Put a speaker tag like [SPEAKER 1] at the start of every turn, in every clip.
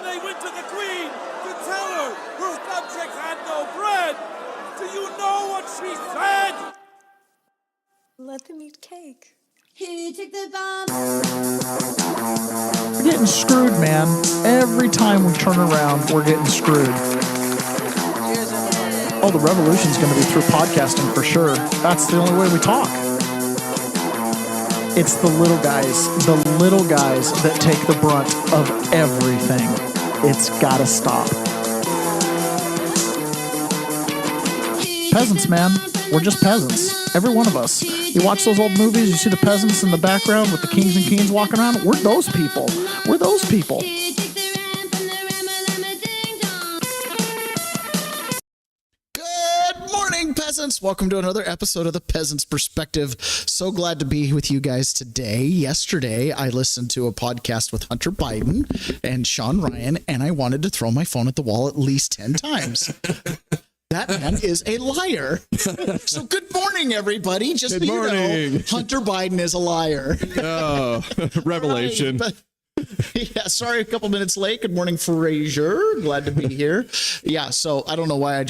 [SPEAKER 1] when they went to the queen to tell her her subjects had no bread. Do you know what she said?
[SPEAKER 2] Let them eat cake.
[SPEAKER 3] Who took the bomb?
[SPEAKER 4] We're getting screwed, man. Every time we turn around, we're getting screwed. Oh, the revolution's going to be through podcasting for sure. That's the only way we talk. It's the little guys that take the brunt of everything. It's got to stop. Peasants, man. We're just peasants. Every one of us. You watch those old movies, you see the peasants in the background with the kings and queens walking around. We're those people. We're those people. Good morning, peasants. Welcome to another episode of The Peasant's Perspective. So glad to be with you guys today. Yesterday, I listened to a podcast with Hunter Biden and Sean Ryan, and I wanted to throw my phone at the wall at least 10 times. That man is a liar. So good morning, everybody. Just
[SPEAKER 5] good morning.
[SPEAKER 4] You know, Hunter Biden is a liar.
[SPEAKER 5] Oh, revelation.
[SPEAKER 4] Right, yeah, sorry, a couple minutes late. Good morning, Frazier. Glad to be here. Yeah, so I don't know why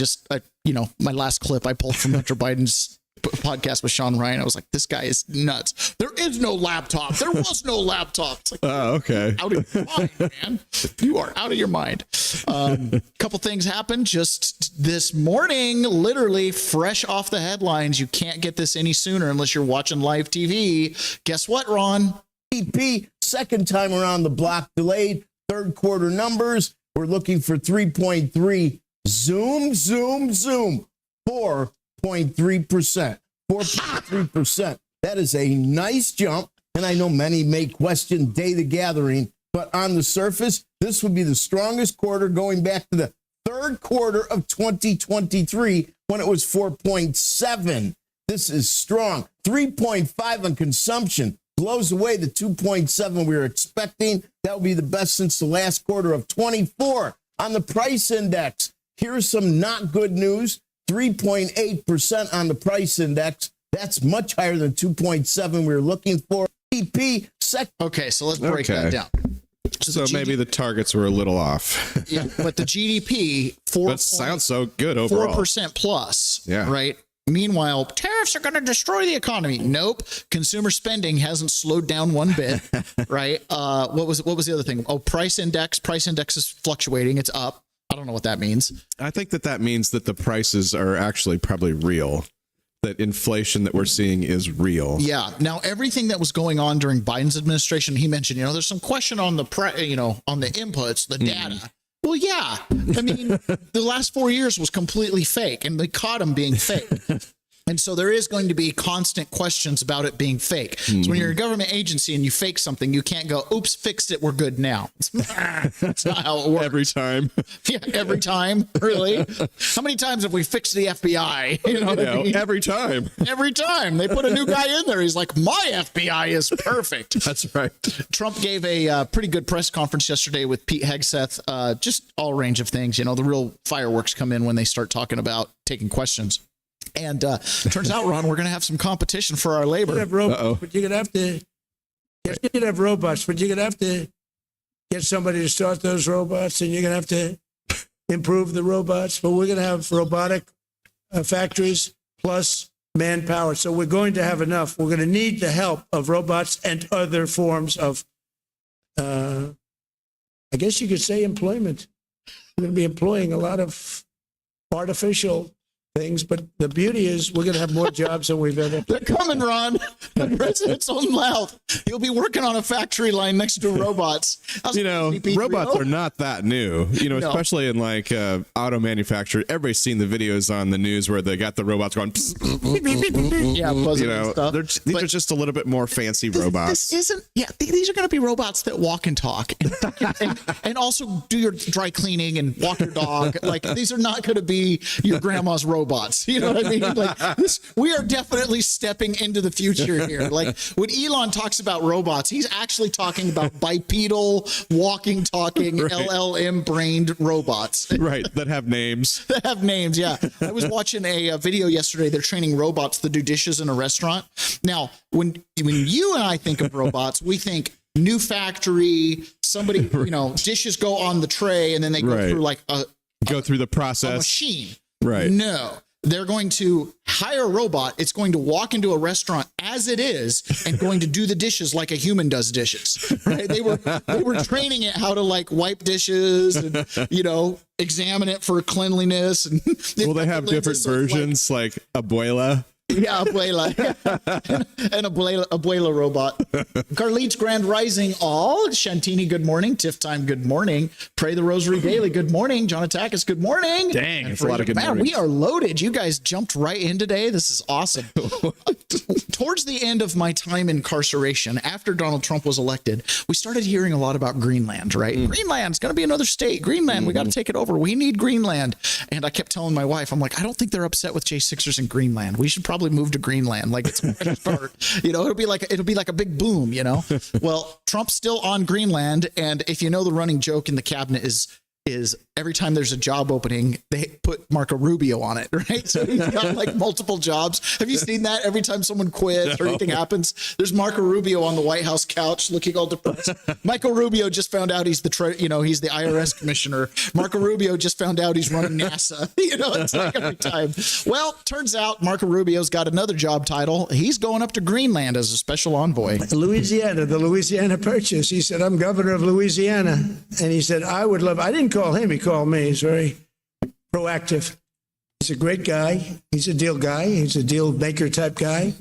[SPEAKER 4] my last clip I pulled from Hunter Biden's podcast with Sean Ryan. I was like, this guy is nuts. There is no laptop. There was no laptop. It's like,
[SPEAKER 5] okay.
[SPEAKER 4] Out of your mind, man. You are out of your mind. Couple things happened just this morning, literally fresh off the headlines. You can't get this any sooner unless you're watching live TV. Guess what, Ron?
[SPEAKER 6] GDP, second time around the block, delayed. Third quarter numbers, we're looking for 3.3. Zoom. 4.3%. 4.3%. That is a nice jump. And I know many may question data gathering, but on the surface, this would be the strongest quarter going back to the third quarter of 2023 when it was 4.7. This is strong. 3.5 on consumption blows away the 2.7 we were expecting. That will be the best since the last quarter of 24. On the price index, here's some not good news. 3.8% on the price index. That's much higher than 2.7 we were looking for. GDP.
[SPEAKER 4] Okay, so let's break that down.
[SPEAKER 5] So maybe the targets were a little off.
[SPEAKER 4] Yeah, but the GDP,
[SPEAKER 5] that sounds so good overall.
[SPEAKER 4] 4% plus,
[SPEAKER 5] yeah.
[SPEAKER 4] Right? Meanwhile, tariffs are going to destroy the economy. Nope. Consumer spending hasn't slowed down one bit, right? What was the other thing? Oh, price index. Price index is fluctuating. It's up. I don't know what that means.
[SPEAKER 5] I think that means that the prices are actually probably real. That inflation that we're seeing is real.
[SPEAKER 4] Yeah. Now, everything that was going on during Biden's administration, he mentioned, there's some question on the on the inputs, the data. Well, yeah. I mean, the last 4 years was completely fake, and they caught him being fake. And so there is going to be constant questions about it being fake. So when you're a government agency and you fake something, you can't go, oops, fixed it, we're good now. That's not how it works.
[SPEAKER 5] Every time.
[SPEAKER 4] Yeah, every time. Really? How many times have we fixed the FBI? You know what I mean?
[SPEAKER 5] Every time.
[SPEAKER 4] Every time. They put a new guy in there. He's like, my FBI is perfect.
[SPEAKER 5] That's right.
[SPEAKER 4] Trump gave a pretty good press conference yesterday with Pete Hegseth. Just all range of things. The real fireworks come in when they start talking about taking questions. And turns out, Ron, we're going to have some competition for our labor.
[SPEAKER 7] But you're going to have to. You can have robots, but you're going to have to get somebody to start those robots, and you're going to have to improve the robots. But we're going to have robotic factories plus manpower. So we're going to have enough. We're going to need the help of robots and other forms of, I guess you could say, employment. We're going to be employing a lot of artificial things, but the beauty is we're going to have more jobs than we've ever.
[SPEAKER 4] They're coming, Ron. The president's own mouth. He'll be working on a factory line next to robots.
[SPEAKER 5] Robots are not that new, especially in like auto manufacturing. Everybody's seen the videos on the news where they got the robots going.
[SPEAKER 4] Yeah, buzzing and stuff.
[SPEAKER 5] These are just a little bit more fancy robots.
[SPEAKER 4] These are going to be robots that walk and talk and also do your dry cleaning and walk your dog. Like, these are not going to be your grandma's robots. You know what I mean? Like, we are definitely stepping into the future here. Like, when Elon talks about robots, he's actually talking about bipedal, walking, talking, right. LLM-brained robots.
[SPEAKER 5] Right, that have names.
[SPEAKER 4] That have names, yeah. I was watching a video yesterday. They're training robots to do dishes in a restaurant. Now, when you and I think of robots, we think new factory, somebody, dishes go on the tray and then they go
[SPEAKER 5] Right.
[SPEAKER 4] through like
[SPEAKER 5] Go through the
[SPEAKER 4] a
[SPEAKER 5] process.
[SPEAKER 4] machine.
[SPEAKER 5] Right.
[SPEAKER 4] No, they're going to hire a robot. It's going to walk into a restaurant as it is and going to do the dishes like a human does dishes. Right? They were training it how to like wipe dishes and examine it for cleanliness. And
[SPEAKER 5] Will they have different versions like Abuela?
[SPEAKER 4] Yeah, Abuela. An Abuela robot. Carlit's Grand Rising all. Shantini, good morning. Tiff Time, good morning. Pray the Rosary Daily, good morning. John Atakis, good morning.
[SPEAKER 5] Dang,
[SPEAKER 4] And
[SPEAKER 5] it's a lot of good
[SPEAKER 4] man,
[SPEAKER 5] mornings.
[SPEAKER 4] we are loaded. You guys jumped right in today. This is awesome. Towards the end of my time in incarceration, after Donald Trump was elected, we started hearing a lot about Greenland, right? Greenland's going to be another state. Greenland, we got to take it over. We need Greenland. And I kept telling my wife, I'm like, I don't think they're upset with J6ers in Greenland. We should probably move to Greenland. Like it's a fresh start. It'll be like a big boom, Well, Trump's still on Greenland. And if you know, the running joke in the cabinet is every time there's a job opening, they put Marco Rubio on it, right? So he's got like multiple jobs. Have you seen that? Every time someone quits or anything happens, there's Marco Rubio on the White House couch looking all depressed. Michael Rubio just found out he's the IRS commissioner. Marco Rubio just found out he's running NASA. It's like every time. Well, turns out Marco Rubio's got another job title. He's going up to Greenland as a special envoy.
[SPEAKER 7] The Louisiana Purchase. He said, I'm governor of Louisiana. And he said, I didn't call him. He called me. He's very proactive. He's a great guy. He's a deal guy. He's a deal maker type guy.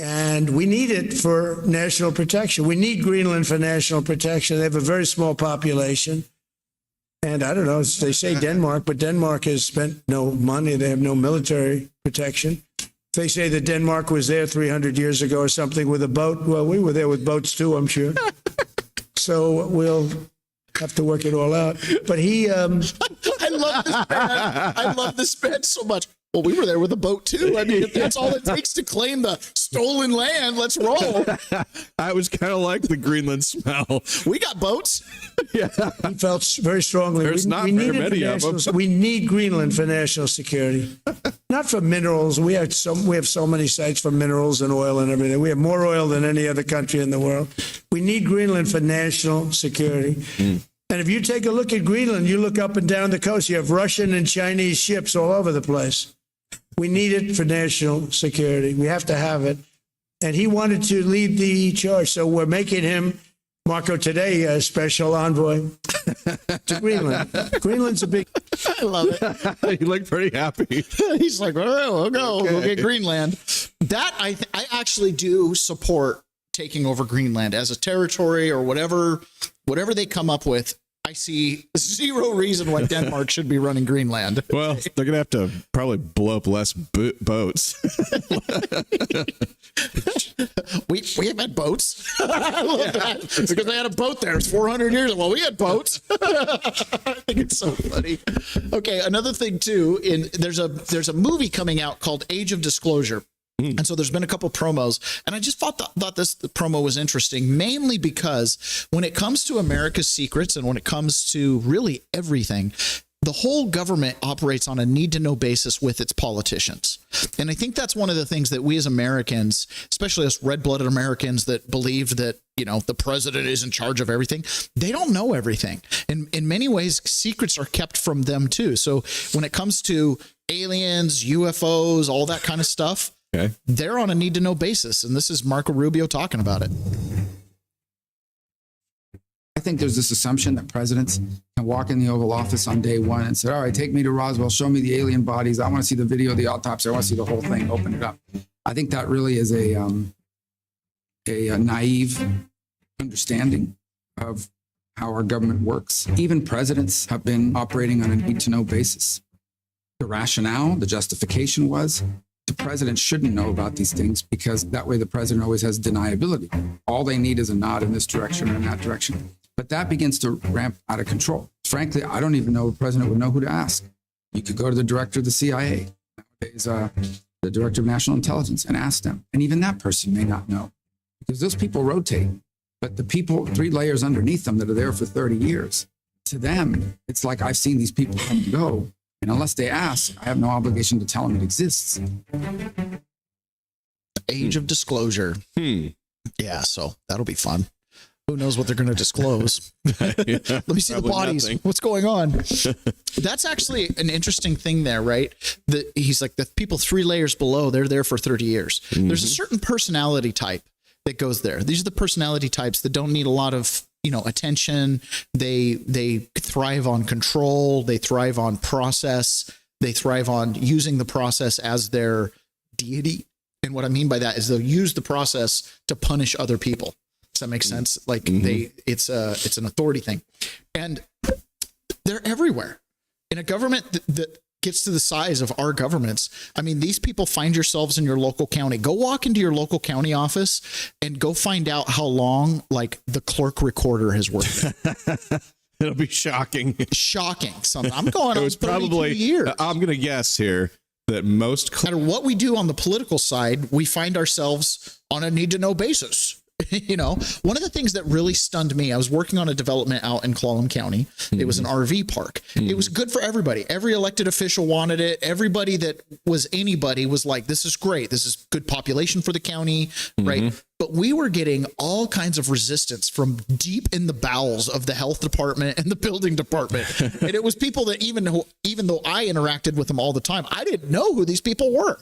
[SPEAKER 7] And we need it for national protection. We need Greenland for national protection. They have a very small population. And I don't know, they say Denmark, but Denmark has spent no money. They have no military protection. They say that Denmark was there 300 years ago or something with a boat. Well, we were there with boats too, I'm sure. So we'll have to work it all out. But he...
[SPEAKER 4] I love this man. I love this man so much. Well, we were there with a boat too. I mean, if that's all it takes to claim the stolen land, let's roll.
[SPEAKER 5] I was kind of like the Greenland smell.
[SPEAKER 4] We got boats.
[SPEAKER 5] Yeah.
[SPEAKER 7] He felt very strongly.
[SPEAKER 5] There's not very
[SPEAKER 7] need it for
[SPEAKER 5] many of them.
[SPEAKER 7] We need Greenland for national security, not for minerals. We have so many sites for minerals and oil and everything. We have more oil than any other country in the world. We need Greenland for national security. And if you take a look at Greenland, you look up and down the coast, you have Russian and Chinese ships all over the place. We need it for national security. We have to have it. And he wanted to lead the charge. So we're making him, Marco, today, a special envoy to Greenland. Greenland's a big...
[SPEAKER 4] I love it.
[SPEAKER 5] You look pretty happy.
[SPEAKER 4] He's like, oh, we'll go.
[SPEAKER 5] Okay.
[SPEAKER 4] We'll get Greenland. That I actually do support taking over Greenland as a territory or whatever they come up with. I see zero reason why Denmark should be running Greenland.
[SPEAKER 5] Well, they're going to have to probably blow up less boats.
[SPEAKER 4] We have had boats. I love that. Because they had a boat there. It's 400 years. Well, we had boats. I think it's so funny. Okay, another thing too, there's a movie coming out called Age of Disclosure. And so there's been a couple promos, and I just thought this promo was interesting, mainly because when it comes to America's secrets and when it comes to really everything, the whole government operates on a need-to-know basis with its politicians. And I think that's one of the things that we as Americans, especially us red-blooded Americans that believe that, the president is in charge of everything, they don't know everything. And in many ways, secrets are kept from them too. So when it comes to aliens, UFOs, all that kind of stuff,
[SPEAKER 5] Okay.
[SPEAKER 4] they're on a need-to-know basis. And this is Marco Rubio talking about it.
[SPEAKER 8] I think there's this assumption that presidents can walk in the Oval Office on day one and say, all right, take me to Roswell, show me the alien bodies. I want to see the video of the autopsy. I want to see the whole thing, open it up. I think that really is a naive understanding of how our government works. Even presidents have been operating on a need-to-know basis. The rationale, the justification was the president shouldn't know about these things because that way the president always has deniability. All they need is a nod in this direction or in that direction. But that begins to ramp out of control. Frankly, I don't even know if the president would know who to ask. You could go to the director of the CIA, nowadays the director of national intelligence, and ask them. And even that person may not know because those people rotate. But the people 3 layers underneath them that are there for 30 years, to them, it's like I've seen these people come and go. And unless they ask, I have no obligation to tell them it exists.
[SPEAKER 4] Age of Disclosure. Yeah, so that'll be fun. Who knows what they're going to disclose? Let me see the bodies.
[SPEAKER 5] Nothing.
[SPEAKER 4] What's going on? That's actually an interesting thing there, right? He's like, the people 3 layers below, they're there for 30 years. There's a certain personality type that goes there. These are the personality types that don't need a lot of, attention. They thrive on control. They thrive on process. They thrive on using the process as their deity. And what I mean by that is they'll use the process to punish other people. Does that make sense? Like it's an authority thing, and they're everywhere in a government that gets to the size of our governments. I mean, these people find yourselves in your local county. Go walk into your local county office and go find out how long like the clerk recorder has worked.
[SPEAKER 5] It'll be shocking.
[SPEAKER 4] Shocking. Something I'm going on.
[SPEAKER 5] It was probably
[SPEAKER 4] years.
[SPEAKER 5] I'm going to guess here that most
[SPEAKER 4] no matter what we do on the political side, we find ourselves on a need to know basis. One of the things that really stunned me, I was working on a development out in Clallam County. It was an RV park. It was good for everybody. Every elected official wanted it. Everybody that was anybody was like, this is great. This is good population for the county, right? But we were getting all kinds of resistance from deep in the bowels of the health department and the building department. And it was people that even though I interacted with them all the time, I didn't know who these people were.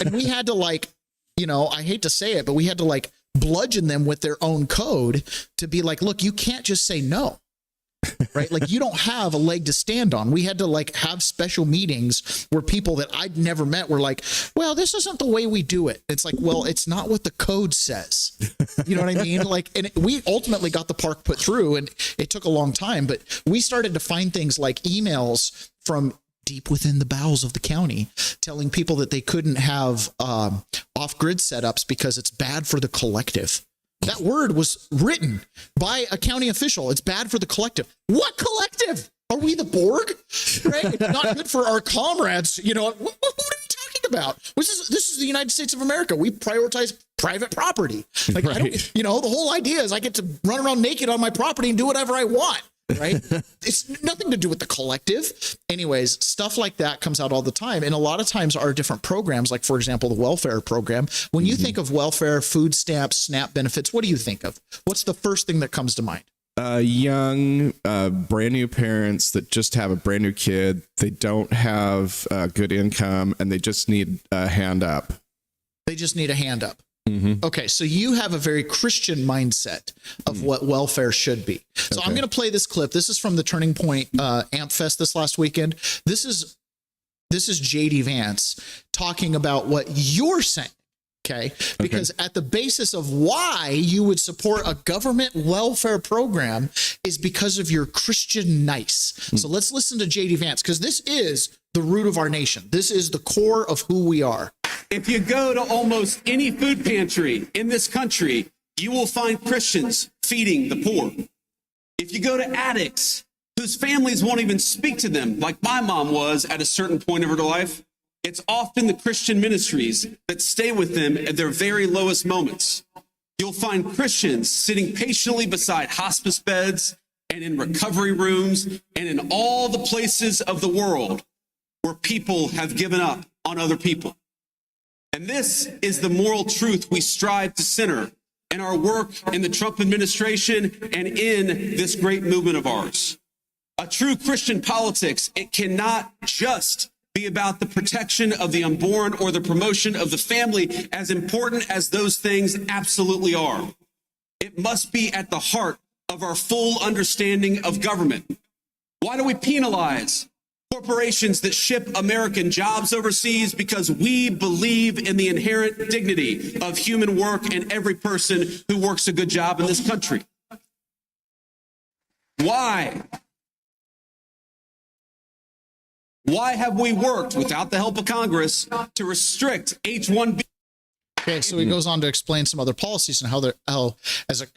[SPEAKER 4] And we had to I hate to say it, but we had to bludgeon them with their own code to be like, look, you can't just say no, right? Like you don't have a leg to stand on. We had to have special meetings where people that I'd never met were like, well, this isn't the way we do it. It's like, well, it's not what the code says. You know what I mean? We ultimately got the park put through, and it took a long time, but we started to find things like emails from deep within the bowels of the county telling people that they couldn't have off-grid setups because it's bad for the collective. That word was written by a county official. It's bad for the collective. What collective? Are we the Borg? Right? It's not good for our comrades. What are we talking about? This is the United States of America. We prioritize private property. Right. The whole idea is I get to run around naked on my property and do whatever I want. Right? It's nothing to do with the collective. Anyways, stuff like that comes out all the time. And a lot of times our different programs, like for example, the welfare program, when you think of welfare, food stamps, SNAP benefits, what do you think of? What's the first thing that comes to mind?
[SPEAKER 5] Young, brand new parents that just have a brand new kid. They don't have good income and they just need a hand up.
[SPEAKER 4] They just need a hand up. Okay, so you have a very Christian mindset of what welfare should be. So I'm going to play this clip. This is from the Turning Point Amp Fest this last weekend. This is JD Vance talking about what you're saying. Okay, because at the basis of why you would support a government welfare program is because of your Christian nice. So let's listen to JD Vance, because this is the root of our nation. This is the core of who we are.
[SPEAKER 9] If you go to almost any food pantry in this country, you will find Christians feeding the poor. If you go to addicts whose families won't even speak to them, like my mom was at a certain point of her life, it's often the Christian ministries that stay with them at their very lowest moments. You'll find Christians sitting patiently beside hospice beds and in recovery rooms and in all the places of the world where people have given up on other people. And this is the moral truth we strive to center in our work in the Trump administration and in this great movement of ours. A true Christian politics, it cannot just be about the protection of the unborn or the promotion of the family, as important as those things absolutely are. It must be at the heart of our full understanding of government. Why do we penalize corporations that ship American jobs overseas? Because we believe in the inherent dignity of human work and every person who works a good job in this country. Why? Why have we worked without the help of Congress to restrict H-1B?
[SPEAKER 4] Okay, so he goes on to explain some other policies and how as a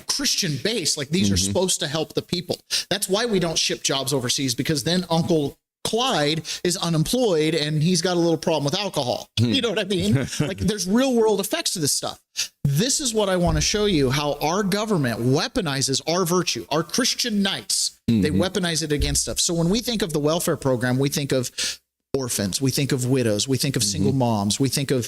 [SPEAKER 4] Christian base, like these are supposed to help the people. That's why we don't ship jobs overseas, because then Uncle Clyde is unemployed and he's got a little problem with alcohol. You know what I mean? Like there's real world effects to this stuff. This is what I want to show you, how our government weaponizes our virtue, our Christian nights. They weaponize it against us. So when we think of the welfare program, we think of orphans. We think of widows. We think of single moms. We think of,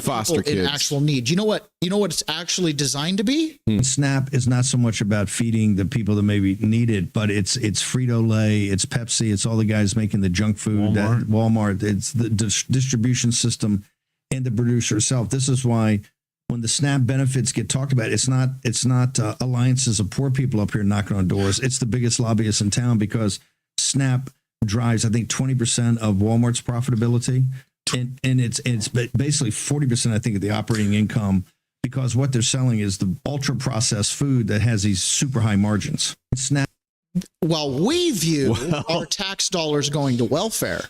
[SPEAKER 5] Foster
[SPEAKER 4] people in
[SPEAKER 5] kids.
[SPEAKER 4] actual need. You know what it's actually designed to be?
[SPEAKER 10] SNAP is not so much about feeding the people that maybe need it, but it's Frito-Lay, it's Pepsi, it's all the guys making the junk food, Walmart. It's the distribution system and the producer itself. This is why when the SNAP benefits get talked about, it's not alliances of poor people up here knocking on doors. It's the biggest lobbyists in town, because SNAP drives, I think, 20% of Walmart's profitability, and it's basically 40%, I think, of the operating income, because what they're selling is the ultra processed food that has these super high margins. SNAP.
[SPEAKER 4] While we view our tax dollars going to welfare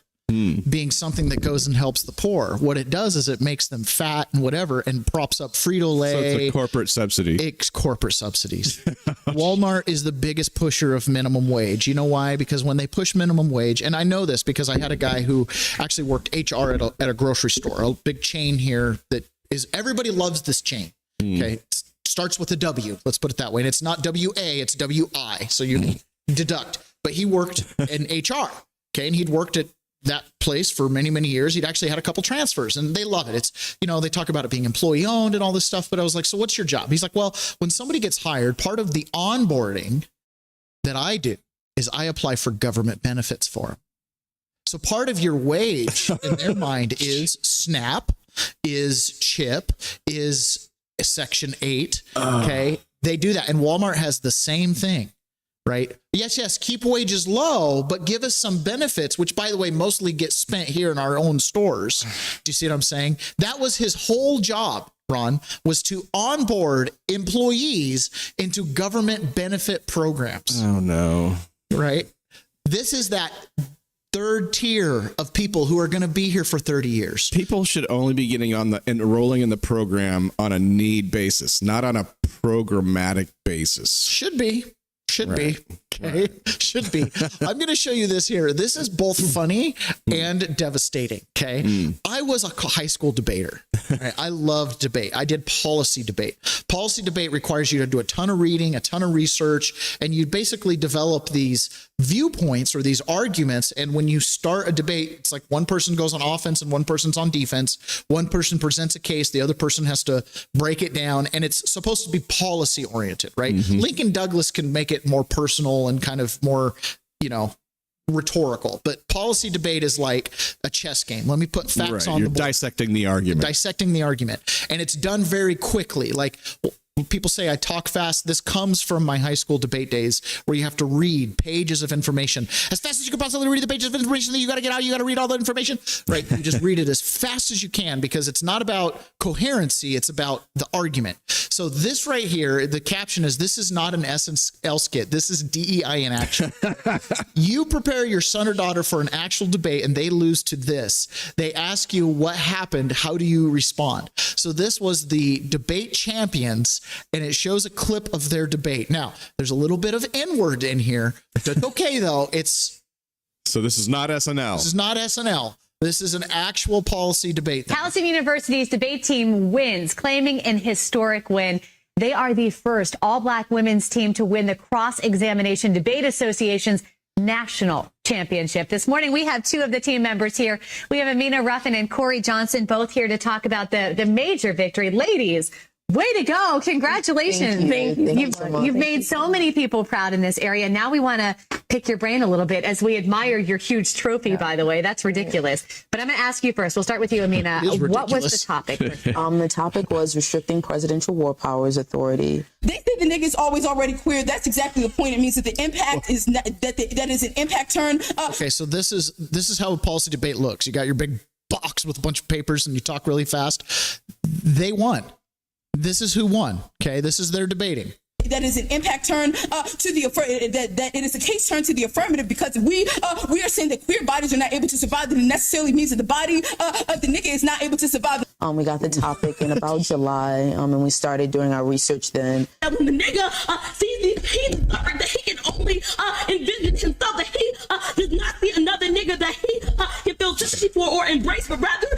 [SPEAKER 4] being something that goes and helps the poor, what it does is it makes them fat and whatever, and props up Frito-Lay.
[SPEAKER 5] So it's a corporate subsidy.
[SPEAKER 4] It's corporate subsidies. Walmart is the biggest pusher of minimum wage. You know why? Because when they push minimum wage, and I know this because I had a guy who actually worked HR at a grocery store, a big chain here that is, everybody loves this chain. Okay. It starts with a W. Let's put it that way. And it's not W-A, it's W-I. So you deduct. But he worked in HR. Okay. And he'd worked at that place for many, many years. He'd actually had a couple transfers, and they love it. It's, they talk about it being employee owned and all this stuff. But I was like, so what's your job? He's like, well, when somebody gets hired, part of the onboarding that I do is I apply for government benefits for them. So part of your wage in their mind is SNAP, is CHIP, is Section 8. Okay. They do that. And Walmart has the same thing. Right? Yes, keep wages low, but give us some benefits, which, by the way, mostly get spent here in our own stores. Do you see what I'm saying? That was his whole job, Ron, was to onboard employees into government benefit programs.
[SPEAKER 5] Oh, no.
[SPEAKER 4] Right? This is that third tier of people who are going to be here for 30 years.
[SPEAKER 5] People should only be getting enrolling in the program on a need basis, not on a programmatic basis.
[SPEAKER 4] Should be. Okay. Should be. I'm going to show you this here. This is both funny and devastating. Okay. I was a high school debater. Right? I loved debate. I did policy debate. Policy debate requires you to do a ton of reading, a ton of research, and you basically develop these viewpoints or these arguments. And when you start a debate, it's like one person goes on offense and one person's on defense. One person presents a case. The other person has to break it down. And it's supposed to be policy oriented, right? Lincoln Douglas can make it more personal and kind of more, rhetorical, but policy debate is like a chess game. Let me put facts on the board.
[SPEAKER 5] Dissecting the argument. And it's done very quickly. Like, when people say I talk fast, this comes from my high school debate days where you have to read pages of information as fast as you can possibly read the pages of information that you got to get out. You got to read all the information, right? You just read it as fast as you can, because it's not about coherency. It's about the argument. So this right here, the caption is, this is not an SNL skit. This is DEI in action. You prepare your son or daughter for an actual debate and they lose to this. They ask you what happened. How do you respond? So this was the debate champions, and it shows a clip of their debate. Now, there's a little bit of N-word in here. That's okay, though. So this is not SNL.
[SPEAKER 4] This is not SNL. This is an actual policy debate.
[SPEAKER 11] Towson University's debate team wins, claiming an historic win. They are the first all-black women's team to win the Cross-Examination Debate Association's national championship. This morning, we have two of the team members here. We have Amina Ruffin and Corey Johnson, both here to talk about the major victory. Ladies, way to go. Congratulations.
[SPEAKER 2] Thank you.
[SPEAKER 11] You've made so many people proud in this area. Now we want to pick your brain a little bit as we admire your huge trophy, by the way. That's ridiculous. But I'm going to ask you first. We'll start with you, Amina. What was the topic?
[SPEAKER 2] The topic was restricting presidential war powers authority.
[SPEAKER 3] They said the nigga's always already queer. That's exactly the point. It means that the impact is not, that is an impact turn.
[SPEAKER 4] Okay, so this is how a policy debate looks. You got your big box with a bunch of papers and you talk really fast. They won. This is who won. Okay, this is their debating.
[SPEAKER 3] That is an impact turn to the that it is a case turn to the affirmative, because we are saying that queer bodies are not able to survive. That it necessarily means that the body of the nigga is not able to survive.
[SPEAKER 2] We got the topic in about July, and we started doing our research then.
[SPEAKER 3] When the nigga sees he discovered that he can only envision himself, that he does not see another nigga that he can feel sympathy for or embrace, but rather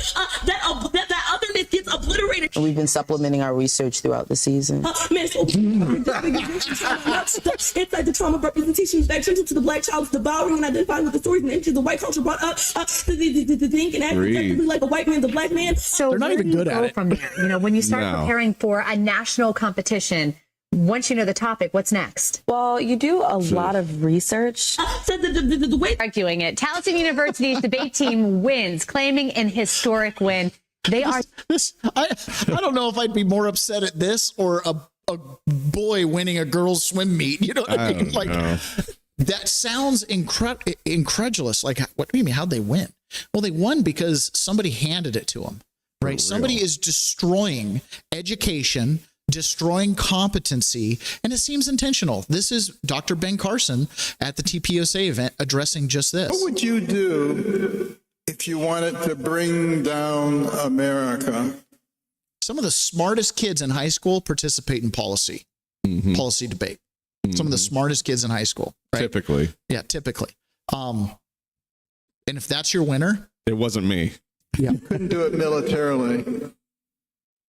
[SPEAKER 3] that otherness gets obliterated.
[SPEAKER 2] And we've been supplementing our research throughout the season.
[SPEAKER 3] Man, so inside the trauma representation spectrum to the black child's devouring and identifying with the stories and images the white culture brought up to think and act effectively like a white man, the black man.
[SPEAKER 11] So
[SPEAKER 4] They're not even good at it.
[SPEAKER 11] From there, you know, when you start preparing for a national competition, once you know the topic, what's next?
[SPEAKER 2] Well, you do a lot of research.
[SPEAKER 3] The way
[SPEAKER 11] Arguing it. Towson University's debate team wins, claiming an historic win. They are.
[SPEAKER 4] I don't know if I'd be more upset at this or a boy winning a girls' swim meet. You know what I mean? Like, that sounds incredulous. Like, what do you mean? How'd they win? Well, they won because somebody handed it to them, right? Somebody is destroying education, destroying competency, and it seems intentional. This is Dr. Ben Carson at the TPUSA event addressing just this.
[SPEAKER 12] What would you do if you wanted to bring down America?
[SPEAKER 4] Some of the smartest kids in high school participate in policy debate. Some of the smartest kids in high school, right?
[SPEAKER 13] Typically.
[SPEAKER 4] Yeah, typically. And if that's your winner,
[SPEAKER 13] it wasn't me.
[SPEAKER 4] Yeah.
[SPEAKER 12] You couldn't do it militarily.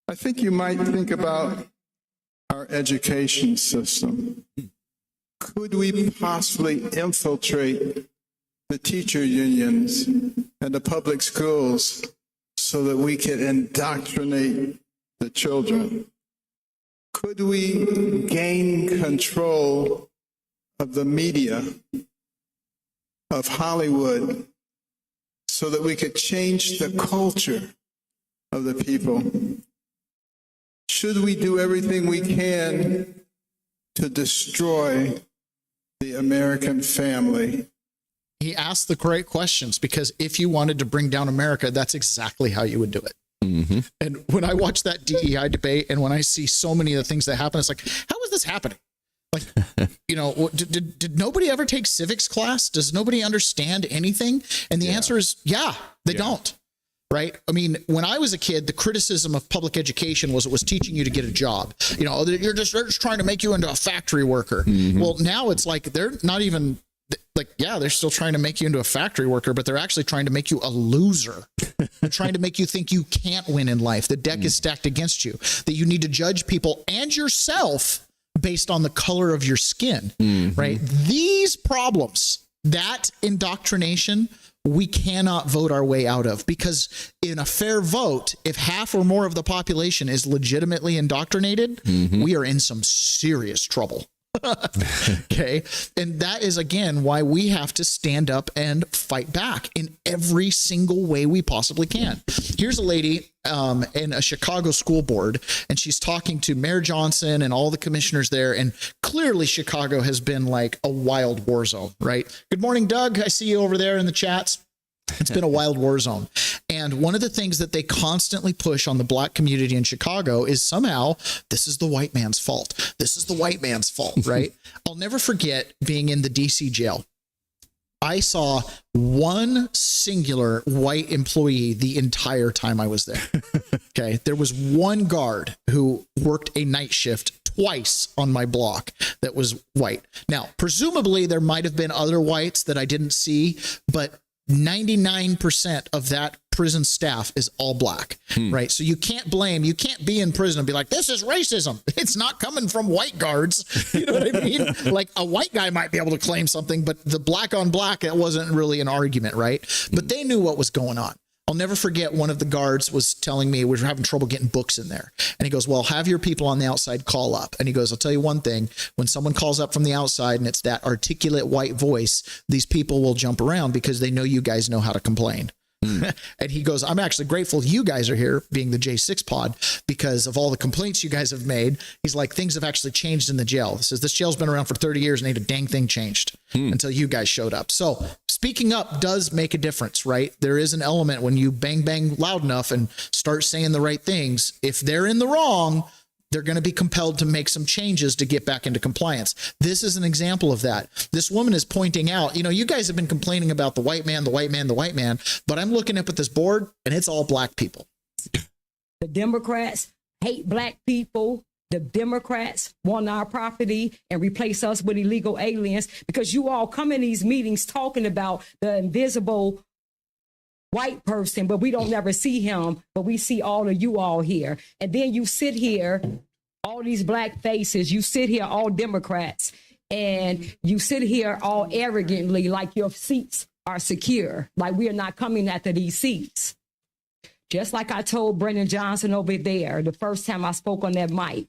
[SPEAKER 12] I think you might think about our education system. Could we possibly infiltrate the teacher unions and the public schools so that we could indoctrinate the children? Could we gain control of the media, of Hollywood, so that we could change the culture of the people? Should we do everything we can to destroy the American family?
[SPEAKER 4] He asked the correct questions, because if you wanted to bring down America, that's exactly how you would do it. And when I watch that DEI debate and when I see so many of the things that happen, it's like, how is this happening? Like, you know, did nobody ever take civics class? Does nobody understand anything? And the answer is, they don't. Right. I mean, when I was a kid, the criticism of public education was it was teaching you to get a job. You know, they're just trying to make you into a factory worker. Well, now it's like they're not even like, they're still trying to make you into a factory worker, but they're actually trying to make you a loser. They're trying to make you think you can't win in life. The deck is stacked against you, that you need to judge people and yourself based on the color of your skin. Right. These problems, that indoctrination, we cannot vote our way out of, because in a fair vote, if half or more of the population is legitimately indoctrinated, we are in some serious trouble. Okay. And that is, again, why we have to stand up and fight back in every single way we possibly can. Here's a lady in a Chicago school board, and she's talking to Mayor Johnson and all the commissioners there. And clearly Chicago has been like a wild war zone, right? Good morning, Doug. I see you over there in the chats. It's been a wild war zone. And one of the things that they constantly push on the black community in Chicago is somehow this is the white man's fault. This is the white man's fault, right? I'll never forget being in the DC jail. I saw one singular white employee the entire time I was there. Okay. There was one guard who worked a night shift twice on my block that was white. Now, presumably there might have been other whites that I didn't see, but 99% of that prison staff is all black, right? So you can't be in prison and be like, this is racism. It's not coming from white guards. You know what I mean? Like, a white guy might be able to claim something, but the black on black, it wasn't really an argument, right? But they knew what was going on. I'll never forget, one of the guards was telling me we were having trouble getting books in there. And he goes, well, have your people on the outside call up. And he goes, I'll tell you one thing, when someone calls up from the outside and it's that articulate white voice, these people will jump around because they know you guys know how to complain. And he goes, I'm actually grateful you guys are here, being the J6 pod, because of all the complaints you guys have made. He's like, things have actually changed in the jail. He says, this jail's been around for 30 years and ain't a dang thing changed until you guys showed up. So speaking up does make a difference, right? There is an element when you bang, bang loud enough and start saying the right things. If they're in the wrong, they're going to be compelled to make some changes to get back into compliance. This is an example of that. This woman is pointing out, you guys have been complaining about the white man, but I'm looking up at this board and it's all black people.
[SPEAKER 14] The Democrats hate black people. The Democrats want our property and replace us with illegal aliens, because you all come in these meetings talking about the invisible white person, but we don't never see him, but we see all of you all here. And then you sit here, all these black faces, you sit here, all Democrats, and you sit here all arrogantly like your seats are secure, like we are not coming after these seats. Just like I told Brendan Johnson over there the first time I spoke on that mic,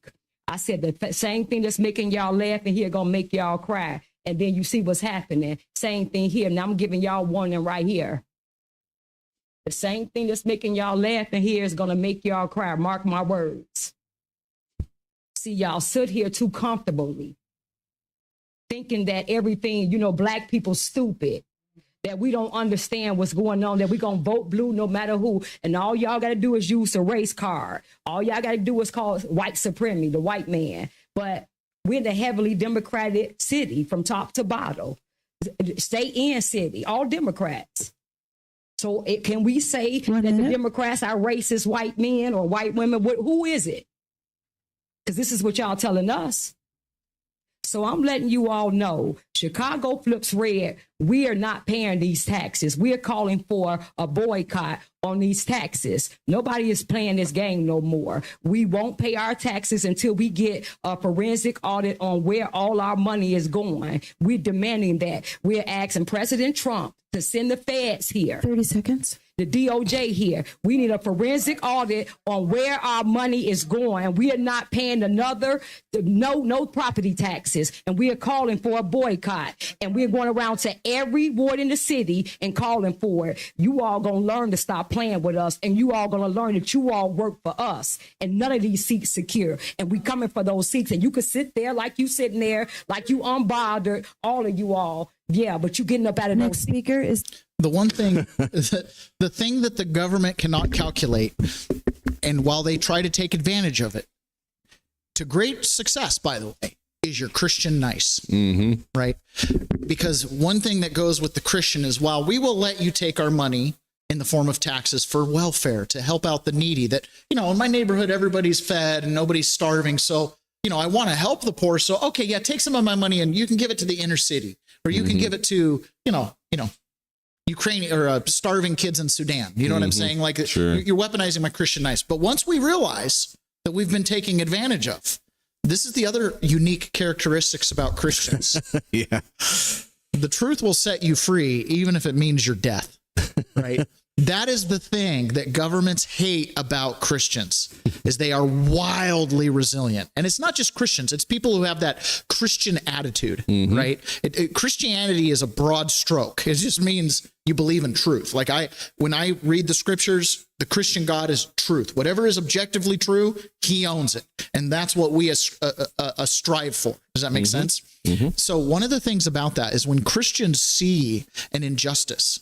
[SPEAKER 14] I said the same thing that's making y'all laugh and here gonna make y'all cry. And then you see what's happening. Same thing here. Now I'm giving y'all warning right here. The same thing that's making y'all laugh and here is gonna make y'all cry. Mark my words. See, y'all sit here too comfortably, thinking that everything, black people stupid, that we don't understand what's going on, that we're going to vote blue no matter who. And all y'all got to do is use a race card. All y'all got to do is call white supremacy, the white man. But we're in a heavily Democratic city from top to bottom. Stay in city, all Democrats. So can we say that the Democrats are racist white men or white women? Who is it? Because this is what y'all telling us. So I'm letting you all know, Chicago flips red. We are not paying these taxes. We are calling for a boycott on these taxes. Nobody is playing this game no more. We won't pay our taxes until we get a forensic audit on where all our money is going. We're demanding that. We're asking President Trump to send the feds here.
[SPEAKER 2] 30 seconds.
[SPEAKER 14] The DOJ here. We need a forensic audit on where our money is going. We are not paying no property taxes. And we are calling for a boycott. And we're going around to every ward in the city and calling for it. You all going to learn to stop playing with us. And you all going to learn that you all work for us. And none of these seats secure. And we coming for those seats. And you can sit there like you sitting there, like you unbothered, all of you all. Yeah, but you getting up out of
[SPEAKER 2] Next speaker is
[SPEAKER 4] the one thing, the thing that the government cannot calculate, and while they try to take advantage of it, to great success, by the way, is your Christian nice, right? Because one thing that goes with the Christian is, while we will let you take our money in the form of taxes for welfare to help out the needy, that, in my neighborhood, everybody's fed and nobody's starving. So, I want to help the poor. So, okay, yeah, take some of my money and you can give it to the inner city, or you can give it to, Ukraine or starving kids in Sudan. You know what I'm saying? Like,
[SPEAKER 13] sure.
[SPEAKER 4] You're weaponizing my Christian nice. But once we realize that we've been taking advantage of, this is the other unique characteristics about Christians.
[SPEAKER 13] Yeah.
[SPEAKER 4] The truth will set you free, even if it means your death, right? That is the thing that governments hate about Christians, is they are wildly resilient. And it's not just Christians, it's people who have that Christian attitude, right? Christianity is a broad stroke. It just means you believe in truth. Like when I read the scriptures, the Christian God is truth. Whatever is objectively true, he owns it. And that's what we strive for. Does that make sense? So one of the things about that is when Christians see an injustice,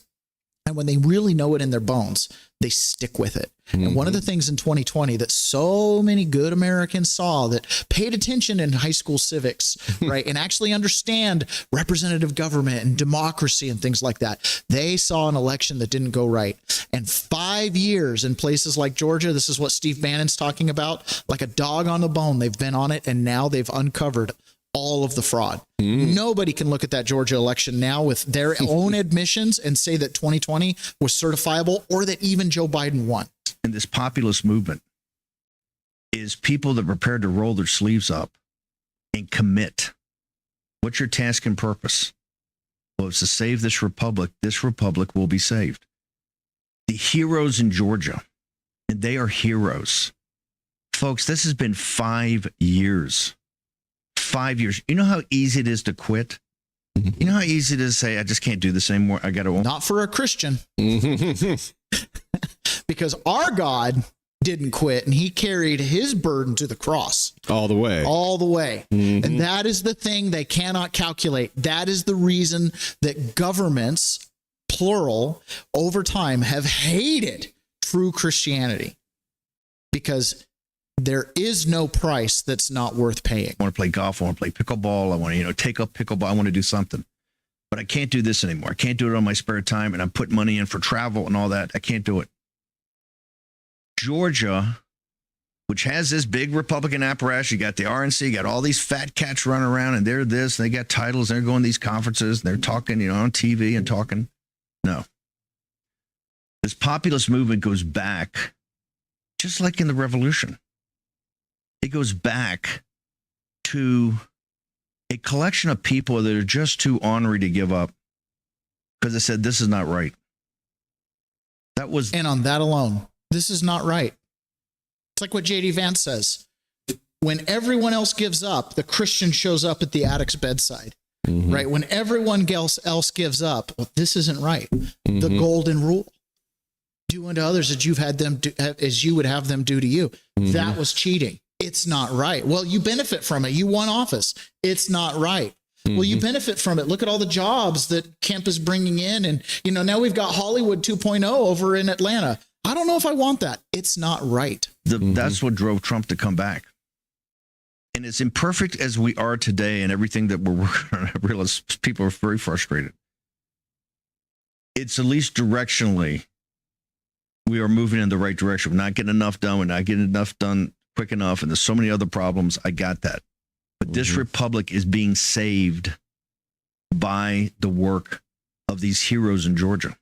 [SPEAKER 4] and when they really know it in their bones, they stick with it. And one of the things in 2020 that so many good Americans saw, that paid attention in high school civics, right, and actually understand representative government and democracy and things like that, they saw an election that didn't go right. And 5 years in places like Georgia, this is what Steve Bannon's talking about, like a dog on the bone, they've been on it, and now they've uncovered all of the fraud. Nobody can look at that Georgia election now with their own admissions and say that 2020 was certifiable, or that even Joe Biden won.
[SPEAKER 10] And this populist movement is people that are prepared to roll their sleeves up and commit. What's your task and purpose? Well, it's to save this republic. This republic will be saved. The heroes in Georgia, and they are heroes. Folks, this has been 5 years. 5 years. You know how easy it is to quit? You know how easy it is to say, I just can't do this anymore. I got to.
[SPEAKER 4] Not for a Christian. Because our God didn't quit, and he carried his burden to the cross.
[SPEAKER 13] All the way.
[SPEAKER 4] All the way. And that is the thing they cannot calculate. That is the reason that governments, plural, over time have hated true Christianity. Because there is no price that's not worth paying.
[SPEAKER 10] I want to play golf. I want to play pickleball. I want to, take up pickleball. I want to do something. But I can't do this anymore. I can't do it on my spare time, and I'm putting money in for travel and all that. I can't do it. Georgia, which has this big Republican apparatus, you got the RNC, you got all these fat cats running around, and they're this, and they got titles, and they're going to these conferences, and they're talking, on TV and talking. No. This populist movement goes back, just like in the revolution. It goes back to a collection of people that are just too ornery to give up because they said, this is not right. That was.
[SPEAKER 4] And on that alone, this is not right. It's like what J.D. Vance says. When everyone else gives up, the Christian shows up at the addict's bedside, right? When everyone else gives up, well, this isn't right. The golden rule. Do unto others as you've had them do, as you would have them do to you. That was cheating. It's not right. Well, you benefit from it. You won office. It's not right. Well, you benefit from it. Look at all the jobs that Kemp is bringing in. And, now we've got Hollywood 2.0 over in Atlanta. I don't know if I want that. It's not right.
[SPEAKER 10] That's what drove Trump to come back. And as imperfect as we are today and everything that we're working on, I realize people are very frustrated. It's at least directionally, we are moving in the right direction. We're not getting enough done. We're not getting enough done quick enough. And there's so many other problems. I got that. But this republic is being saved by the work of these heroes in Georgia.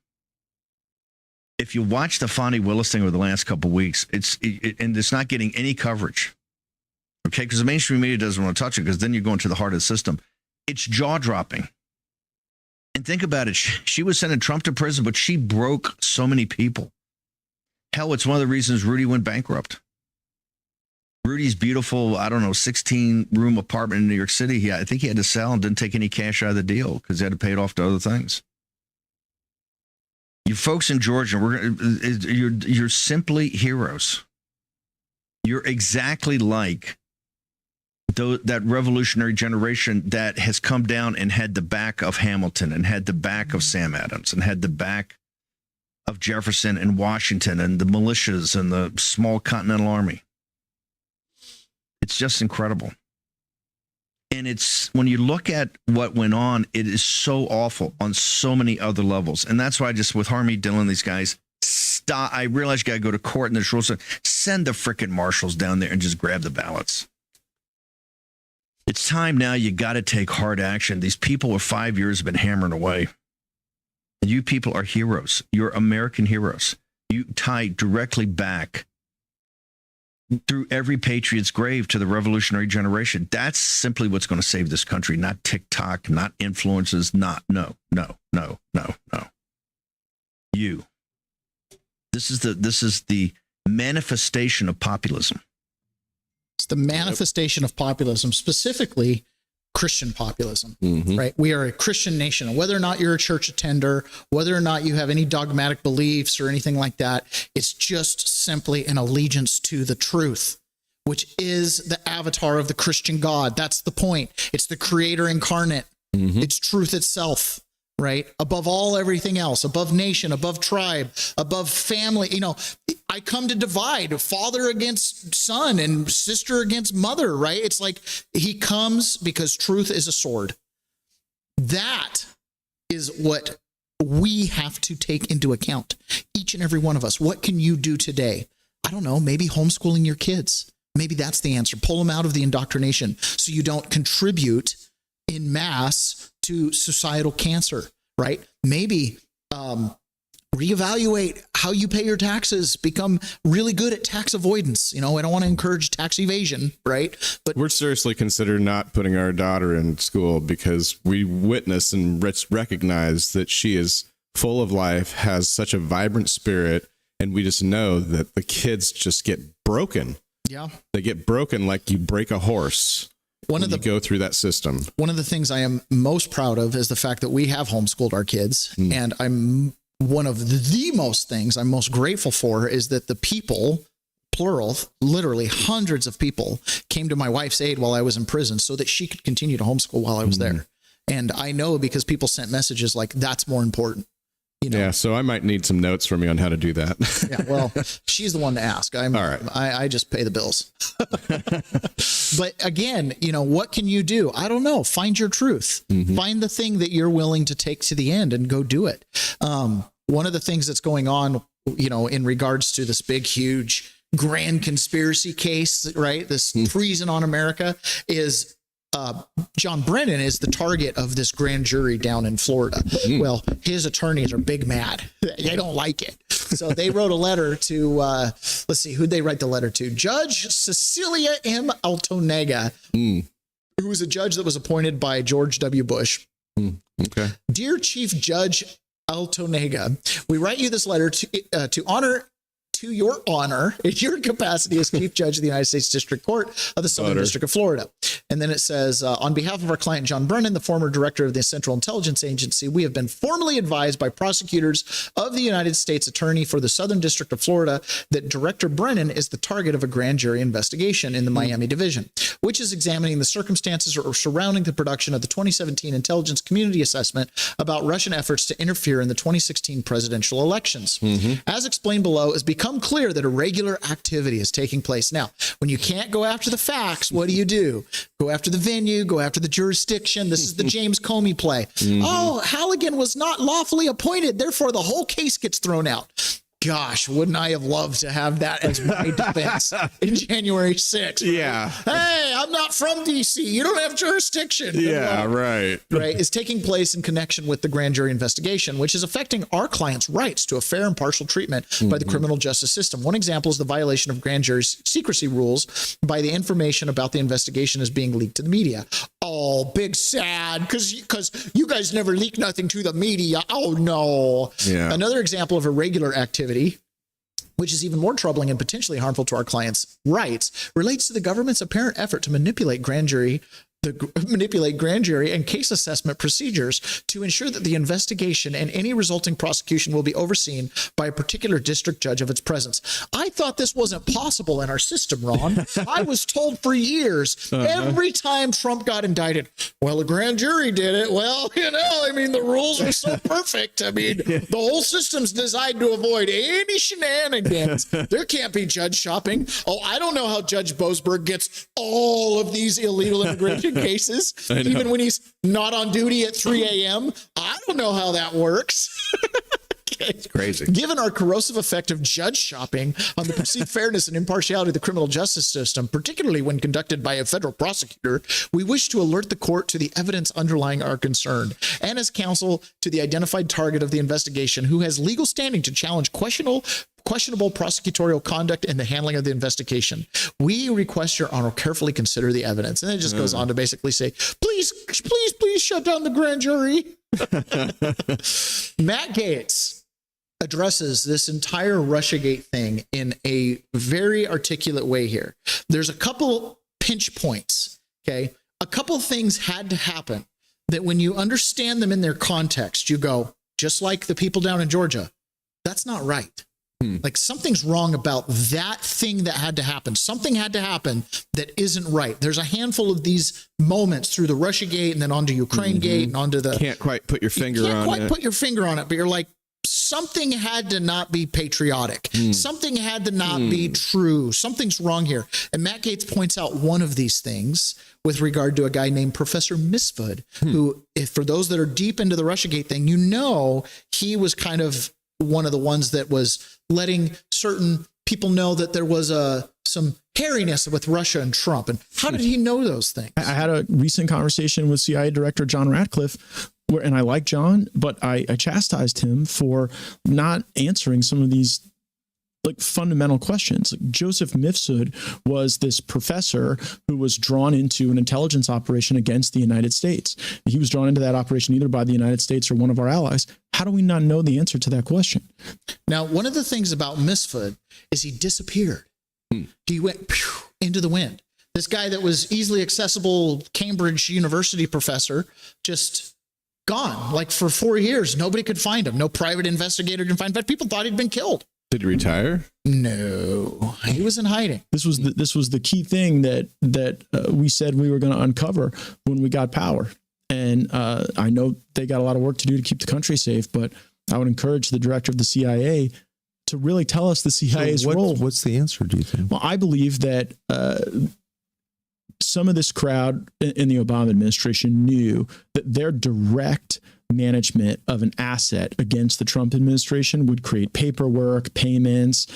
[SPEAKER 10] If you watch the Fonnie Willis thing over the last couple of weeks, and it's not getting any coverage. Okay, because the mainstream media doesn't want to touch it because then you're going to the heart of the system. It's jaw-dropping. And think about it. She was sending Trump to prison, but she broke so many people. Hell, it's one of the reasons Rudy went bankrupt. Rudy's beautiful, 16-room apartment in New York City, I think he had to sell and didn't take any cash out of the deal because he had to pay it off to other things. You folks in Georgia, you're simply heroes. You're exactly like that revolutionary generation that has come down and had the back of Hamilton and had the back of Sam Adams and had the back of Jefferson and Washington and the militias and the small Continental Army. It's just incredible. And it's when you look at what went on, it is so awful on so many other levels. And that's why with Harmeet Dillon, these guys, stop. I realize you got to go to court and there's rules. Send the frickin' marshals down there and just grab the ballots. It's time now. You got to take hard action. These people for 5 years have been hammering away. And you people are heroes. You're American heroes. You tie directly back through every patriot's grave to the revolutionary generation. That's simply what's going to save this country, not TikTok, not influences, no. You. This is the manifestation of populism.
[SPEAKER 4] It's the manifestation of populism, specifically Christian populism, right? We are a Christian nation. Whether or not you're a church attender, whether or not you have any dogmatic beliefs or anything like that, it's just simply an allegiance to the truth, which is the avatar of the Christian God. That's the point. It's the creator incarnate. It's truth itself, right? Above all, everything else, above nation, above tribe, above family. I come to divide father against son and sister against mother, right? It's like he comes because truth is a sword. That is what we have to take into account, each and every one of us. What can you do today? I don't know, maybe homeschooling your kids. Maybe that's the answer. Pull them out of the indoctrination so you don't contribute in mass to societal cancer, right? Maybe reevaluate how you pay your taxes, become really good at tax avoidance. I don't want to encourage tax evasion, right? But
[SPEAKER 13] we're seriously considering not putting our daughter in school because we witness and recognize that she is full of life, has such a vibrant spirit, and we just know that the kids just get broken.
[SPEAKER 4] Yeah.
[SPEAKER 13] They get broken like you break a horse. You go through that system. One
[SPEAKER 4] of the things I am most proud of is the fact that we have homeschooled our kids. And one of the most things I'm most grateful for is that the people, plural, literally hundreds of people, came to my wife's aid while I was in prison so that she could continue to homeschool while I was there. And I know because people sent messages like, that's more important.
[SPEAKER 13] Yeah, so I might need some notes from you on how to do that.
[SPEAKER 4] Yeah, well, she's the one to ask. All right. I just pay the bills. But again, what can you do? I don't know. Find your truth. Find the thing that you're willing to take to the end and go do it. One of the things that's going on, in regards to this big, huge, grand conspiracy case, right? This treason on America is John Brennan is the target of this grand jury down in Florida. Well, his attorneys are big mad. They don't like it. So they wrote a letter to, let's see, who'd they write the letter to? Judge Cecilia M. Altonega, who was a judge that was appointed by George W. Bush.
[SPEAKER 13] Okay.
[SPEAKER 4] Dear Chief Judge Altonega, we write you this letter to honor to your honor in your capacity as Chief Judge of the United States District Court of the Southern District of Florida. And then it says, on behalf of our client, John Brennan, the former director of the Central Intelligence Agency, we have been formally advised by prosecutors of the United States Attorney for the Southern District of Florida that Director Brennan is the target of a grand jury investigation in the Miami Division, which is examining the circumstances surrounding the production of the 2017 Intelligence Community Assessment about Russian efforts to interfere in the 2016 presidential elections. As explained below, it's become clear that irregular activity is taking place. Now, when you can't go after the facts, what do? Go after the venue, go after the jurisdiction. This is the James Comey play. Oh, Halligan was not lawfully appointed, therefore the whole case gets thrown out. Gosh, wouldn't I have loved to have that as my defense in January 6th?
[SPEAKER 13] Yeah.
[SPEAKER 4] Hey, I'm not from D.C. You don't have jurisdiction.
[SPEAKER 13] Yeah, right.
[SPEAKER 4] Right, is taking place in connection with the grand jury investigation, which is affecting our clients' rights to a fair and partial treatment by the criminal justice system. One example is the violation of grand jury secrecy rules by the information about the investigation is being leaked to the media. Oh, big sad, because you guys never leak nothing to the media. Oh, no.
[SPEAKER 13] Yeah.
[SPEAKER 4] Another example of irregular activity, which is even more troubling and potentially harmful to our clients' rights, relates to the government's apparent effort to manipulate grand jury and case assessment procedures to ensure that the investigation and any resulting prosecution will be overseen by a particular district judge of its presence. I thought this wasn't possible in our system, Ron. I was told for years, every time Trump got indicted, well, the grand jury did it. Well, the rules are so perfect. The whole system's designed to avoid any shenanigans. There can't be judge shopping. Oh, I don't know how Judge Boasberg gets all of these illegal immigration cases, even when he's not on duty at 3 a.m. I don't know how that works.
[SPEAKER 13] It's crazy.
[SPEAKER 4] Given our corrosive effect of judge shopping on the perceived fairness and impartiality of the criminal justice system, particularly when conducted by a federal prosecutor, we wish to alert the court to the evidence underlying our concern, and as counsel to the identified target of the investigation who has legal standing to challenge questionable prosecutorial conduct in the handling of the investigation. We request your honor carefully consider the evidence. And it just goes on to basically say, please shut down the grand jury. Matt Gaetz addresses this entire Russiagate thing in a very articulate way here. There's a couple pinch points, okay? A couple things had to happen that when you understand them in their context, you go, just like the people down in Georgia, that's not right. Like something's wrong about that thing that had to happen. Something had to happen that isn't right. There's a handful of these moments through the Russiagate and then onto Ukraine Gate and onto the...
[SPEAKER 13] Can't quite put your finger on it.
[SPEAKER 4] Can't quite put your finger on it, but you're like, something had to not be patriotic. Something had to not be true. Something's wrong here. And Matt Gaetz points out one of these things with regard to a guy named Professor Misfud, who, if for those that are deep into the Russiagate thing, he was kind of one of the ones that was letting certain people know that there was some hairiness with Russia and Trump. And how did he know those things?
[SPEAKER 15] I had a recent conversation with CIA Director John Ratcliffe, and I like John, but I chastised him for not answering some of these like fundamental questions. Like Joseph Mifsud was this professor who was drawn into an intelligence operation against the United States. He was drawn into that operation either by the United States or one of our allies. How do we not know the answer to that question?
[SPEAKER 4] Now, one of the things about Misfud is he disappeared. He went into the wind. This guy that was easily accessible Cambridge University professor just gone. Like for 4 years, nobody could find him. No private investigator could find him. But people thought he'd been killed.
[SPEAKER 13] Did he retire?
[SPEAKER 4] No, he was in hiding.
[SPEAKER 15] This was the key thing that we said we were going to uncover when we got power. And I know they got a lot of work to do to keep the country safe, but I would encourage the director of the CIA to really tell us the CIA's role.
[SPEAKER 16] What's the answer, do you think?
[SPEAKER 15] Well, I believe that some of this crowd in the Obama administration knew that their direct management of an asset against the Trump administration would create paperwork, payments,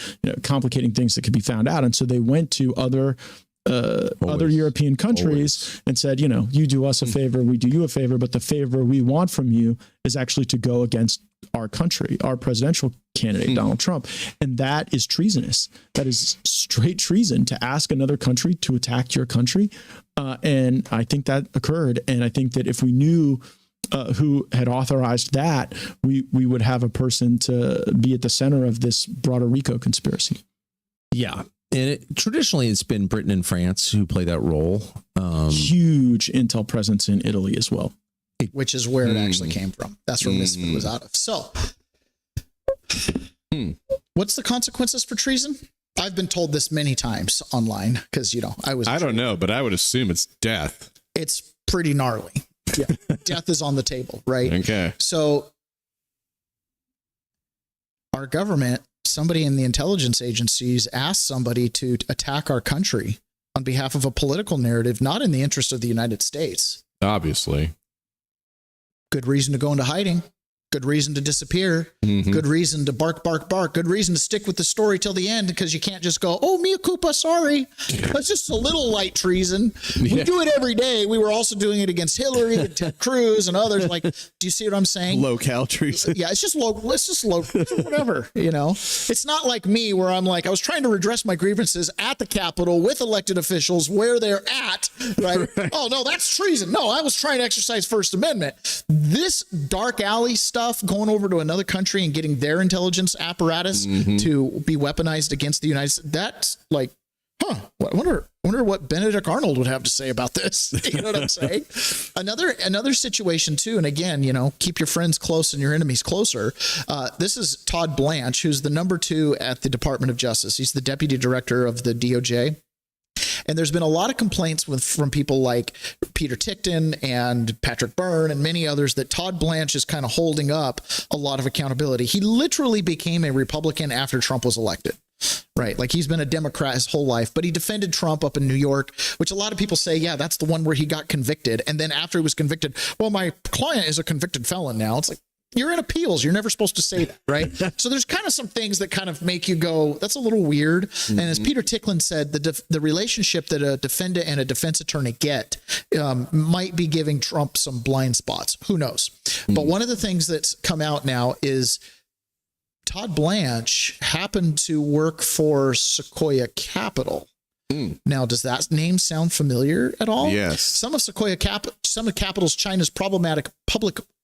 [SPEAKER 15] complicating things that could be found out. And so they went to other European countries and said, you do us a favor, we do you a favor, but the favor we want from you is actually to go against our country, our presidential candidate, Donald Trump. And that is treasonous. That is straight treason to ask another country to attack your country. And I think that occurred. And I think that if we knew who had authorized that, we would have a person to be at the center of this broader RICO conspiracy.
[SPEAKER 16] Yeah. And traditionally, it's been Britain and France who play that role.
[SPEAKER 15] Huge intel presence in Italy as well.
[SPEAKER 4] Which is where it actually came from. That's where Misfit was out of. So, what's the consequences for treason? I've been told this many times online because, I don't know, but I would assume it's death. It's pretty gnarly. Yeah. Death is on the table, right? Okay. So, our government, somebody in the intelligence agencies asked somebody to attack our country on behalf of a political narrative, not in the interest of the United States. Obviously. Good reason to go into hiding. Good reason to disappear. Good reason to bark. Good reason to stick with the story till the end because you can't just go, oh, mea culpa, sorry. That's just a little light treason. We do it every day. We were also doing it against Hillary and Ted Cruz and others. Like, do you see what I'm saying? Low-cal treason. Yeah, it's just low. It's just low. Whatever, It's not like me where I'm like, I was trying to redress my grievances at the Capitol with elected officials where they're at, right? Oh, no, that's treason. No, I was trying to exercise First Amendment. This dark alley stuff, going over to another country and getting their intelligence apparatus to be weaponized against the United States, that's like, I wonder what Benedict Arnold would have to say about this. You know what I'm saying? Another situation too, and again, keep your friends close and your enemies closer. This is Todd Blanche, who's the number 2 at the Department of Justice. He's the deputy director of the DOJ. And there's been a lot of complaints from people like Peter Tickton and Patrick Byrne and many others that Todd Blanche is kind of holding up a lot of accountability. He literally became a Republican after Trump was elected. Right. Like he's been a Democrat his whole life, but he defended Trump up in New York, which a lot of people say, yeah, that's the one where he got convicted. And then after he was convicted, well, my client is a convicted felon now. It's like, you're in appeals. You're never supposed to say that, right? So there's kind of some things that kind of make you go, that's a little weird. And as Peter Ticklen said, the relationship that a defendant and a defense attorney get might be giving Trump some blind spots. Who knows? But one of the things that's come out now is Todd Blanche happened to work for Sequoia Capital. Now, does that name sound familiar at all? Yes. Some of Capital's China's problematic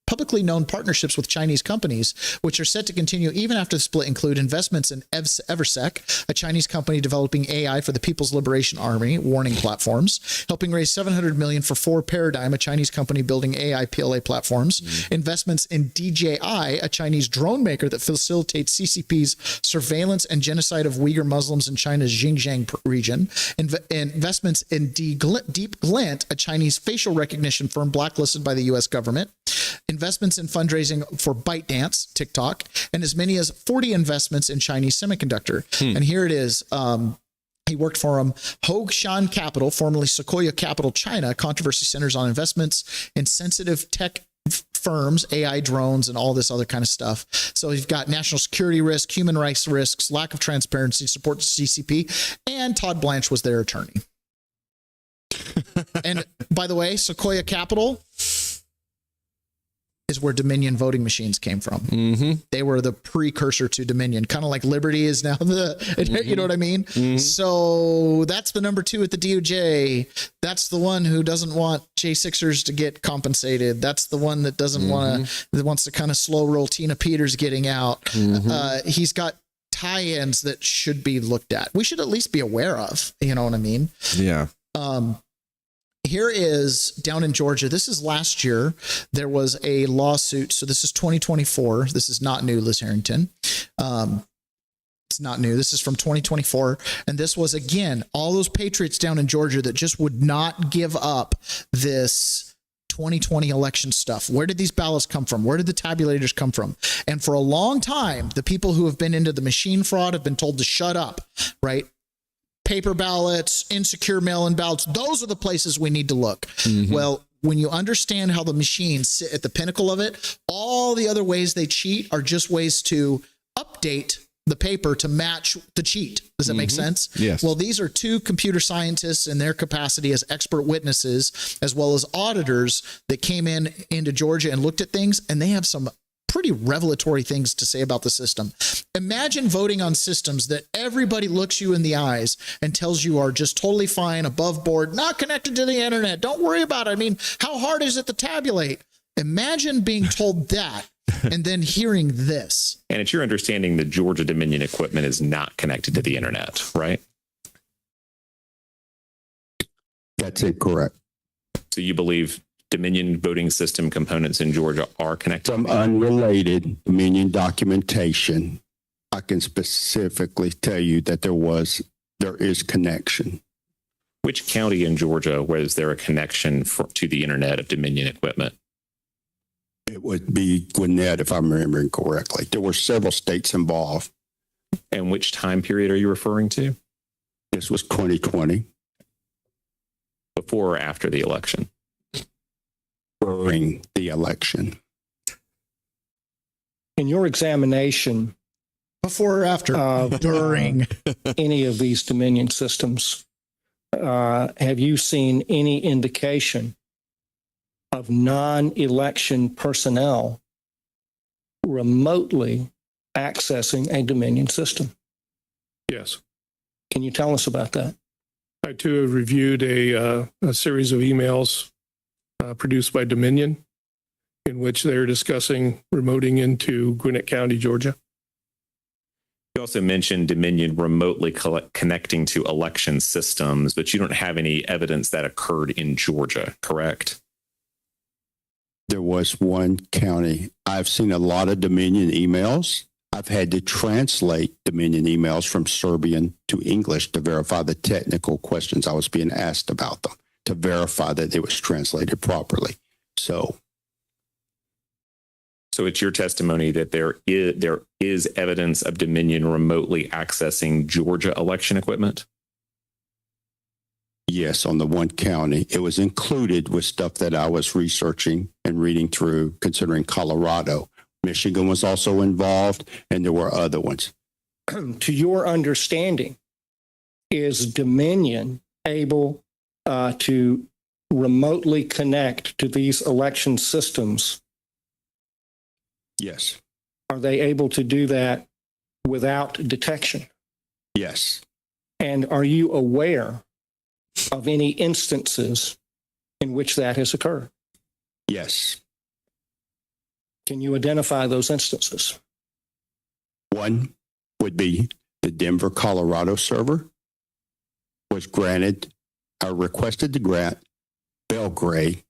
[SPEAKER 4] publicly known partnerships with Chinese companies, which are set to continue even after the split, include investments in Eversec, a Chinese company developing AI for the People's Liberation Army warning platforms, helping raise $700 million for 4 Paradigm, a Chinese company building AI PLA platforms, investments in DJI, a Chinese drone maker that facilitates CCP's surveillance and genocide of Uyghur Muslims in China's Xinjiang region, investments in Deep Glint, a Chinese facial recognition firm blacklisted by the U.S. government, investments in fundraising for ByteDance, TikTok, and as many as 40 investments in Chinese semiconductor. And here it is. He worked for Hogshan Capital, formerly Sequoia Capital China. Controversy centers on investments in sensitive tech firms, AI drones, and all this other kind of stuff. So you've got national security risk, human rights risks, lack of transparency, support to CCP, and Todd Blanche was their attorney. And by the way, Sequoia Capital is where Dominion voting machines came from. They were the precursor to Dominion, kind of like Liberty is now you know what I mean? So that's the number 2 at the DOJ. That's the one who doesn't want J6ers to get compensated. That's the one that doesn't that wants to kind of slow roll Tina Peters getting out. He's got tie-ins that should be looked at. We should at least be aware of, you know what I mean? Yeah. Here is down in Georgia. This is last year. There was a lawsuit. So this is 2024. This is not new, Liz Harrington. It's not new. This is from 2024. And this was, again, all those patriots down in Georgia that just would not give up this 2020 election stuff. Where did these ballots come from? Where did the tabulators come from? And for a long time, the people who have been into the machine fraud have been told to shut up, right? Paper ballots, insecure mail-in ballots, those are the places we need to look. Well, when you understand how the machines sit at the pinnacle of it, all the other ways they cheat are just ways to update the paper to match the cheat. Does that make sense? Yes. Well, these are 2 computer scientists in their capacity as expert witnesses, as well as auditors that came into Georgia and looked at things, and they have some
[SPEAKER 5] pretty revelatory things to say about the system. Imagine voting on systems that everybody looks you in the eyes and tells you are just totally fine, above board, not connected to the internet. Don't worry about it. I mean, how hard is it to tabulate? Imagine being told that and then hearing this.
[SPEAKER 17] And it's your understanding that Georgia Dominion equipment is not connected to the internet, right?
[SPEAKER 18] That's incorrect.
[SPEAKER 17] So you believe Dominion voting system components in Georgia are connected?
[SPEAKER 18] From unrelated Dominion documentation, I can specifically tell you that there is connection.
[SPEAKER 17] Which county in Georgia was there a connection to the internet of Dominion equipment?
[SPEAKER 18] It would be Gwinnett, if I'm remembering correctly. There were several states involved.
[SPEAKER 17] And which time period are you referring to?
[SPEAKER 18] This was 2020.
[SPEAKER 17] Before or after the election?
[SPEAKER 18] During the election.
[SPEAKER 19] In your examination,
[SPEAKER 5] before or after?
[SPEAKER 19] During any of these Dominion systems, have you seen any indication of non-election personnel remotely accessing a Dominion system?
[SPEAKER 20] Yes.
[SPEAKER 19] Can you tell us about that?
[SPEAKER 20] I too have reviewed a series of emails produced by Dominion in which they're discussing remoting into Gwinnett County, Georgia.
[SPEAKER 17] You also mentioned Dominion remotely connecting to election systems, but you don't have any evidence that occurred in Georgia, correct?
[SPEAKER 18] There was one county. I've seen a lot of Dominion emails. I've had to translate Dominion emails from Serbian to English to verify the technical questions I was being asked about them, to verify that it was translated properly. So
[SPEAKER 17] it's your testimony that there is evidence of Dominion remotely accessing Georgia election equipment?
[SPEAKER 18] Yes, on the one county. It was included with stuff that I was researching and reading through, considering Colorado. Michigan was also involved, and there were other ones.
[SPEAKER 19] To your understanding, is Dominion able to remotely connect to these election systems?
[SPEAKER 18] Yes.
[SPEAKER 19] Are they able to do that without detection?
[SPEAKER 18] Yes.
[SPEAKER 19] And are you aware of any instances in which that has occurred?
[SPEAKER 18] Yes.
[SPEAKER 19] Can you identify those instances?
[SPEAKER 18] One would be the Denver, Colorado server was requested to grant Belgrade,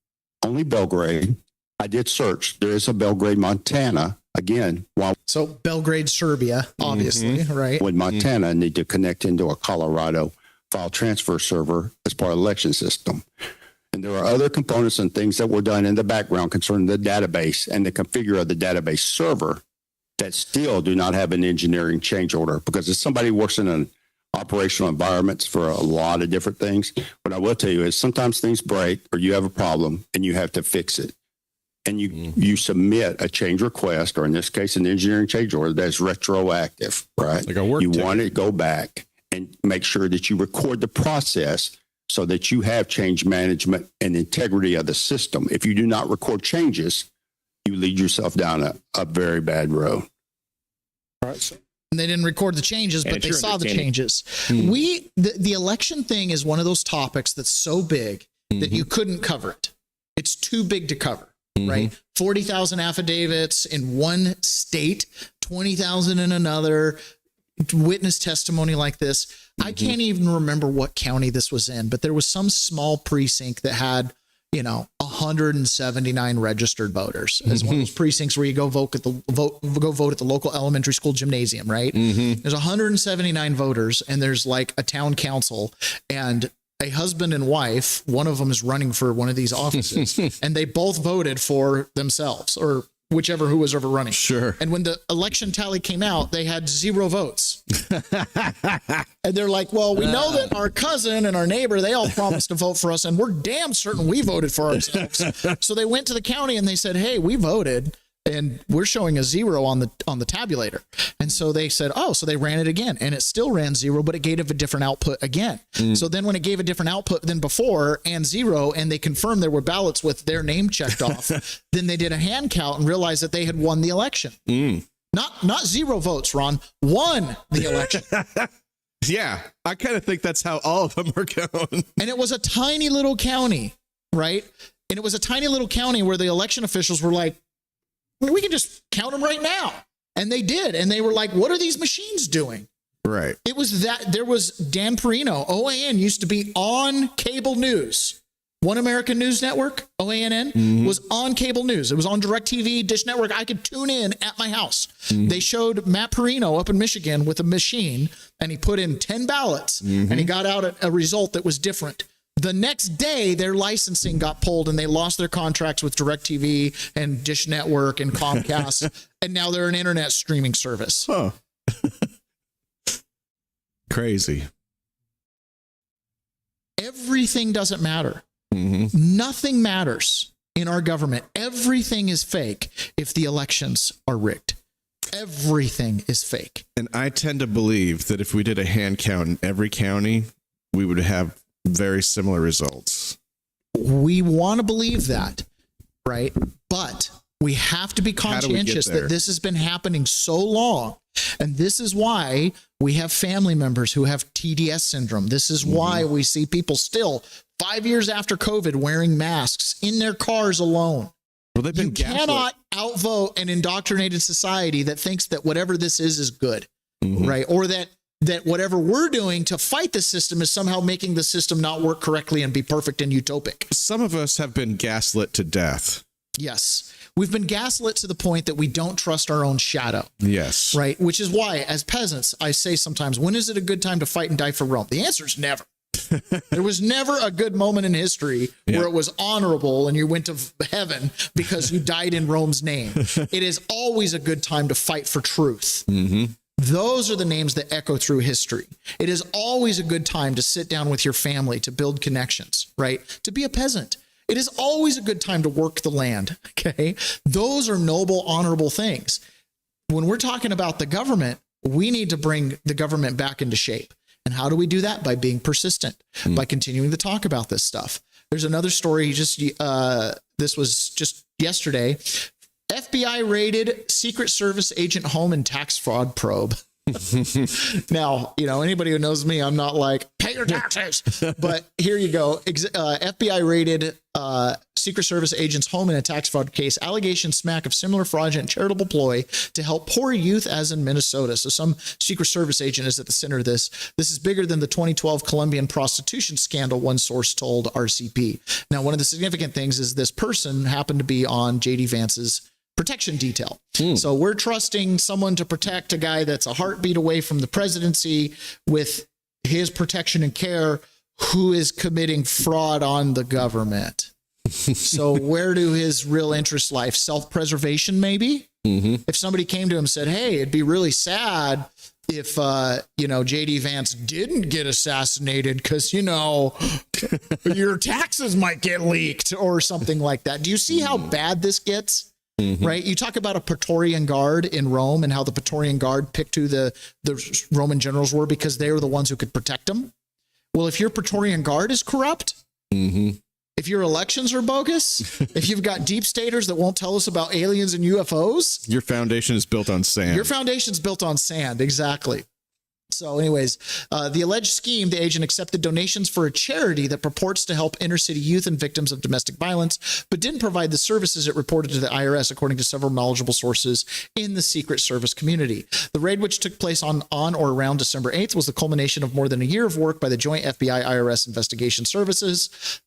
[SPEAKER 18] only Belgrade. I did search. There is a Belgrade, Montana. Again,
[SPEAKER 5] so Belgrade, Serbia, obviously, right?
[SPEAKER 18] Would Montana need to connect into a Colorado file transfer server as part of the election system? And there are other components and things that were done in the background concerning the database and the configure of the database server that still do not have an engineering change order, because if somebody works in an operational environments for a lot of different things, what I will tell you is sometimes things break or you have a problem and you have to fix it. And you submit a change request, or in this case, an engineering change order that's retroactive, right? Like a work ticket. Want to go back and make sure that you record the process so that you have change management and integrity of the system. If you do not record changes, you lead yourself down a very bad road.
[SPEAKER 19] All right. So
[SPEAKER 5] and they didn't record the changes, but they saw the changes. The election thing is one of those topics that's so big that you couldn't cover it. It's too big to cover. Right? 40,000 affidavits in one state, 20,000 in another, witness testimony like this. I can't even remember what county this was in, but there was some small precinct that had, 179 registered voters. As one of those precincts where you go vote at the local elementary school gymnasium, right? There's 179 voters, and there's like a town council, and a husband and wife, one of them is running for one of these offices, and they both voted for themselves, or whichever who was ever running.
[SPEAKER 13] Sure.
[SPEAKER 5] And when the election tally came out, they had 0 votes. And they're like, well, we know that our cousin and our neighbor, they all promised to vote for us, and we're damn certain we voted for ourselves. So they went to the county and they said, hey, we voted. And we're showing a 0 on the tabulator. And so they said, oh, so they ran it again, and it still ran 0, but it gave a different output again. So then when it gave a different output than before and 0, and they confirmed there were ballots with their name checked off, then they did a hand count and realized that they had won the election. Not 0 votes, Ron, won the election.
[SPEAKER 13] Yeah, I kind of think that's how all of them are going.
[SPEAKER 5] And it was a tiny little county, right? And it was a tiny little county where the election officials were like, we can just count them right now. And they did. And they were like, what are these machines doing?
[SPEAKER 13] Right.
[SPEAKER 5] It was that there was Dan Perino. OAN used to be on cable news. One American News Network, OANN, was on cable news. It was on DirecTV, Dish Network. I could tune in at my house. They showed Matt Perino up in Michigan with a machine, and he put in 10 ballots, and he got out a result that was different. The next day, their licensing got pulled, and they lost their contracts with DirecTV and Dish Network and Comcast, and now they're an internet streaming service.
[SPEAKER 13] Huh. Crazy.
[SPEAKER 5] Everything doesn't matter. Nothing matters in our government. Everything is fake if the elections are rigged. Everything is fake.
[SPEAKER 13] And I tend to believe that if we did a hand count in every county, we would have very similar results.
[SPEAKER 5] We want to believe that, right? But we have to be conscientious that this has been happening so long. And this is why we have family members who have TDS syndrome. This is why we see people still 5 years after COVID wearing masks in their cars alone.
[SPEAKER 13] Well, they've been
[SPEAKER 5] cannot outvote an indoctrinated society that thinks that whatever this is good, right? Or that whatever we're doing to fight the system is somehow making the system not work correctly and be perfect and utopic.
[SPEAKER 13] Some of us have been gaslit to death.
[SPEAKER 5] Yes. We've been gaslit to the point that we don't trust our own shadow.
[SPEAKER 13] Yes.
[SPEAKER 5] Right. Which is why, as peasants, I say sometimes, when is it a good time to fight and die for Rome? The answer is never. There was never a good moment in history where it was honorable and you went to heaven because you died in Rome's name. It is always a good time to fight for truth. Those are the names that echo through history. It is always a good time to sit down with your family, to build connections, right? To be a peasant. It is always a good time to work the land, okay? Those are noble, honorable things. When we're talking about the government, we need to bring the government back into shape. And how do we do that? By being persistent, by continuing to talk about this stuff. There's another story, this was just yesterday. FBI raided Secret Service agent home and tax fraud probe. Now, anybody who knows me, I'm not like, pay your taxes. But here you go. FBI raided Secret Service agent's home in a tax fraud case. Allegations smack of similar fraudulent charitable ploy to help poor youth as in Minnesota. So some Secret Service agent is at the center of this. This is bigger than the 2012 Colombian prostitution scandal, one source told RCP. Now, one of the significant things is this person happened to be on J.D. Vance's protection detail. So we're trusting someone to protect a guy that's a heartbeat away from the presidency with his protection and care, who is committing fraud on the government. So where do his real interests lie? Self-preservation, maybe? If somebody came to him and said, hey, it'd be really sad if, J.D. Vance didn't get assassinated because, your taxes might get leaked or something like that. Do you see how bad this gets? Right? You talk about a Praetorian Guard in Rome and how the Praetorian Guard picked who the Roman generals were because they were the ones who could protect them. Well, if your Praetorian Guard is corrupt, if your elections are bogus, if you've got deep staters that won't tell us about aliens and UFOs,
[SPEAKER 13] your foundation is built on sand.
[SPEAKER 5] Your foundation's built on sand. Exactly. So anyways, the alleged scheme, the agent accepted donations for a charity that purports to help inner city youth and victims of domestic violence, but didn't provide the services it reported to the IRS, according to several knowledgeable sources in the Secret Service community. The raid, which took place on or around December 8th, was the culmination of more than a year of work by the joint FBI-IRS investigation services,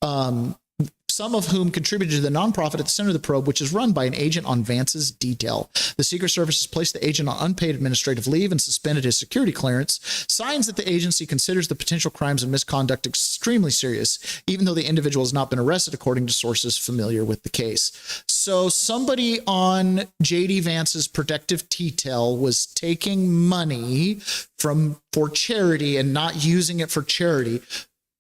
[SPEAKER 5] some of whom contributed to the nonprofit at the center of the probe, which is run by an agent on Vance's detail. The Secret Service has placed the agent on unpaid administrative leave and suspended his security clearance, signs that the agency considers the potential crimes and misconduct extremely serious, even though the individual has not been arrested, according to sources familiar with the case. So somebody on J.D. Vance's protective detail was taking money for charity and not using it for charity.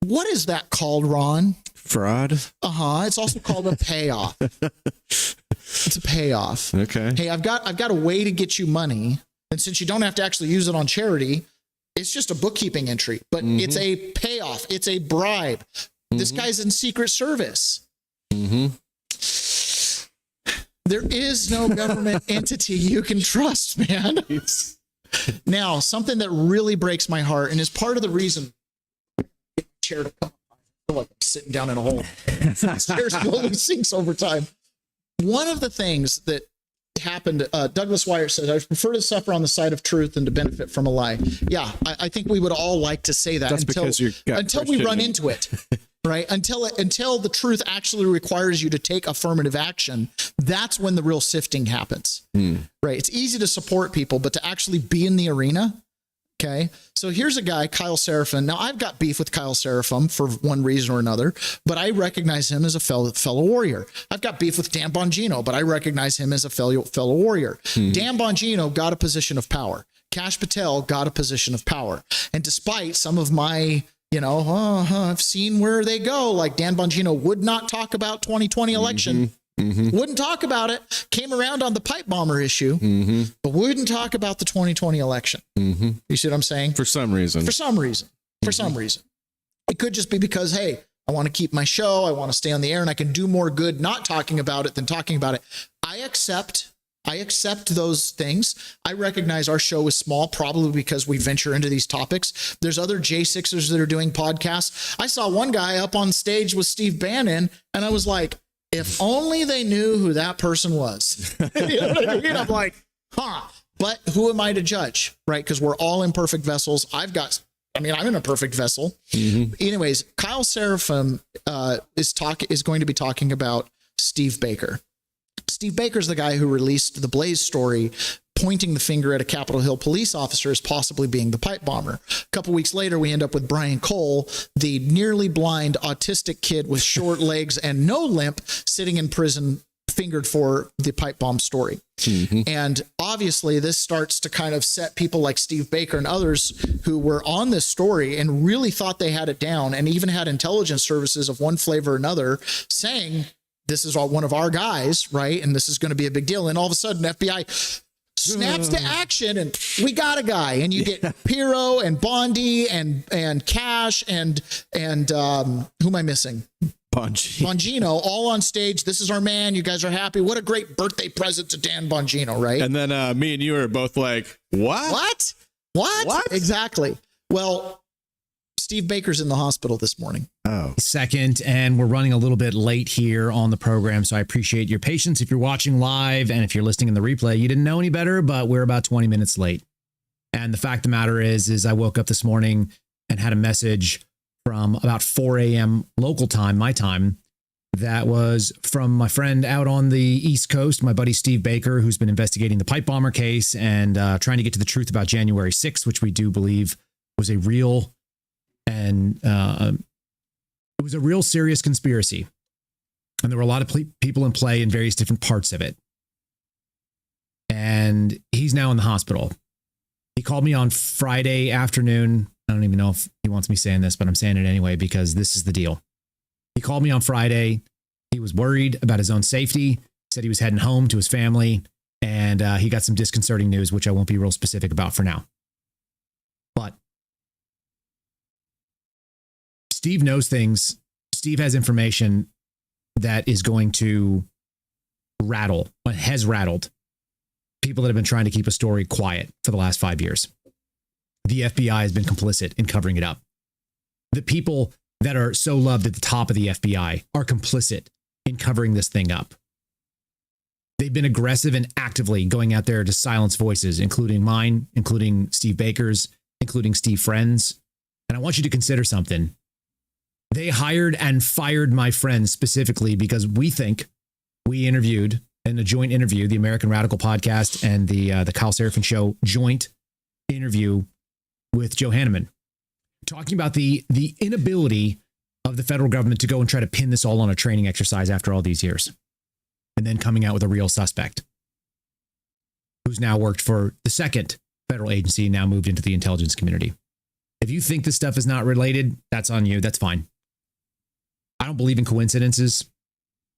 [SPEAKER 5] What is that called, Ron?
[SPEAKER 13] Fraud?
[SPEAKER 4] It's also called a payoff. It's a payoff.
[SPEAKER 13] Okay.
[SPEAKER 4] Hey, I've got a way to get you money, and since you don't have to actually use it on charity, it's just a bookkeeping entry, but it's a payoff. It's a bribe. This guy's in Secret Service. There is no government entity you can trust, man. Now, something that really breaks my heart and is part of the reason chair to come. I feel like I'm sitting down in a hole. This chair slowly sinks over time. One of the things that happened, Douglas Wire says, I prefer to suffer on the side of truth than to benefit from a lie. Yeah, I think we would all like to say that.
[SPEAKER 13] That's
[SPEAKER 4] until we run into it. Right? Until the truth actually requires you to take affirmative action, that's when the real sifting happens. Right? It's easy to support people, but to actually be in the arena. Okay. So here's a guy, Kyle Seraphin. Now I've got beef with Kyle Seraphin for one reason or another, but I recognize him as a fellow warrior. I've got beef with Dan Bongino, but I recognize him as a fellow warrior. Dan Bongino got a position of power. Kash Patel got a position of power. And despite some of my, I've seen where they go. Like Dan Bongino would not talk about 2020 election. Wouldn't talk about it. Came around on the pipe bomber issue, but wouldn't talk about the 2020 election. You see what I'm saying?
[SPEAKER 13] For some reason.
[SPEAKER 4] It could just be because, hey, I want to keep my show. I want to stay on the air, and I can do more good not talking about it than talking about it. I accept those things. I recognize our show is small, probably because we venture into these topics. There's other J6ers that are doing podcasts. I saw one guy up on stage with Steve Bannon, and I was like, if only they knew who that person was. You know what I mean? I'm like, but who am I to judge, right? Because we're all imperfect vessels. I'm in a perfect vessel. Anyways, Kyle Seraphin is going to be talking about Steve Baker. Steve Baker's the guy who released the Blaze story, pointing the finger at a Capitol Hill police officer as possibly being the pipe bomber. A couple weeks later, we end up with Brian Cole, the nearly blind autistic kid with short legs and no limp, sitting in prison, fingered for the pipe bomb story. And obviously, this starts to kind of set people like Steve Baker and others who were on this story and really thought they had it down, and even had intelligence services of one flavor or another saying, this is one of our guys, right? And this is going to be a big deal. And all of a sudden, FBI snaps to action, and we got a guy. And you get Pirro and Bondi and Cash and who am I missing? Bongino, all on stage. This is our man. You guys are happy. What a great birthday present to Dan Bongino, right?
[SPEAKER 13] And then me and you are both like, what?
[SPEAKER 4] What? Exactly. Well, Steve Baker's in the hospital this morning.
[SPEAKER 21] Second, and we're running a little bit late here on the program, so I appreciate your patience. If you're watching live and if you're listening in the replay, you didn't know any better, but we're about 20 minutes late. And the fact of the matter is I woke up this morning and had a message from about 4 a.m. local time, my time, that was from my friend out on the East Coast, my buddy Steve Baker, who's been investigating the pipe bomber case and trying to get to the truth about January 6th, which we do believe was a real and it was a real serious conspiracy. And there were a lot of people in play in various different parts of it. And he's now in the hospital. He called me on Friday afternoon. I don't even know if he wants me saying this, but I'm saying it anyway, because this is the deal. He called me on Friday. He was worried about his own safety, said he was heading home to his family, and he got some disconcerting news, which I won't be real specific about for now. But Steve knows things. Steve has information that is going to has rattled people that have been trying to keep a story quiet for the last 5 years. The FBI has been complicit in covering it up. The people that are so loved at the top of the FBI are complicit in covering this thing up. They've been aggressive and actively going out there to silence voices, including mine, including Steve Baker's, including Steve Friend's. And I want you to consider something. They hired and fired my friend specifically because we interviewed in a joint interview, the American Radical podcast and the Kyle Seraphin Show joint interview with Joe Hanneman, talking about the inability of the federal government to go and try to pin this all on a training exercise after all these years, and then coming out with a real suspect who's now worked for the second federal agency, now moved into the intelligence community. If you think this stuff is not related, that's on you. That's fine. don't believe in coincidences.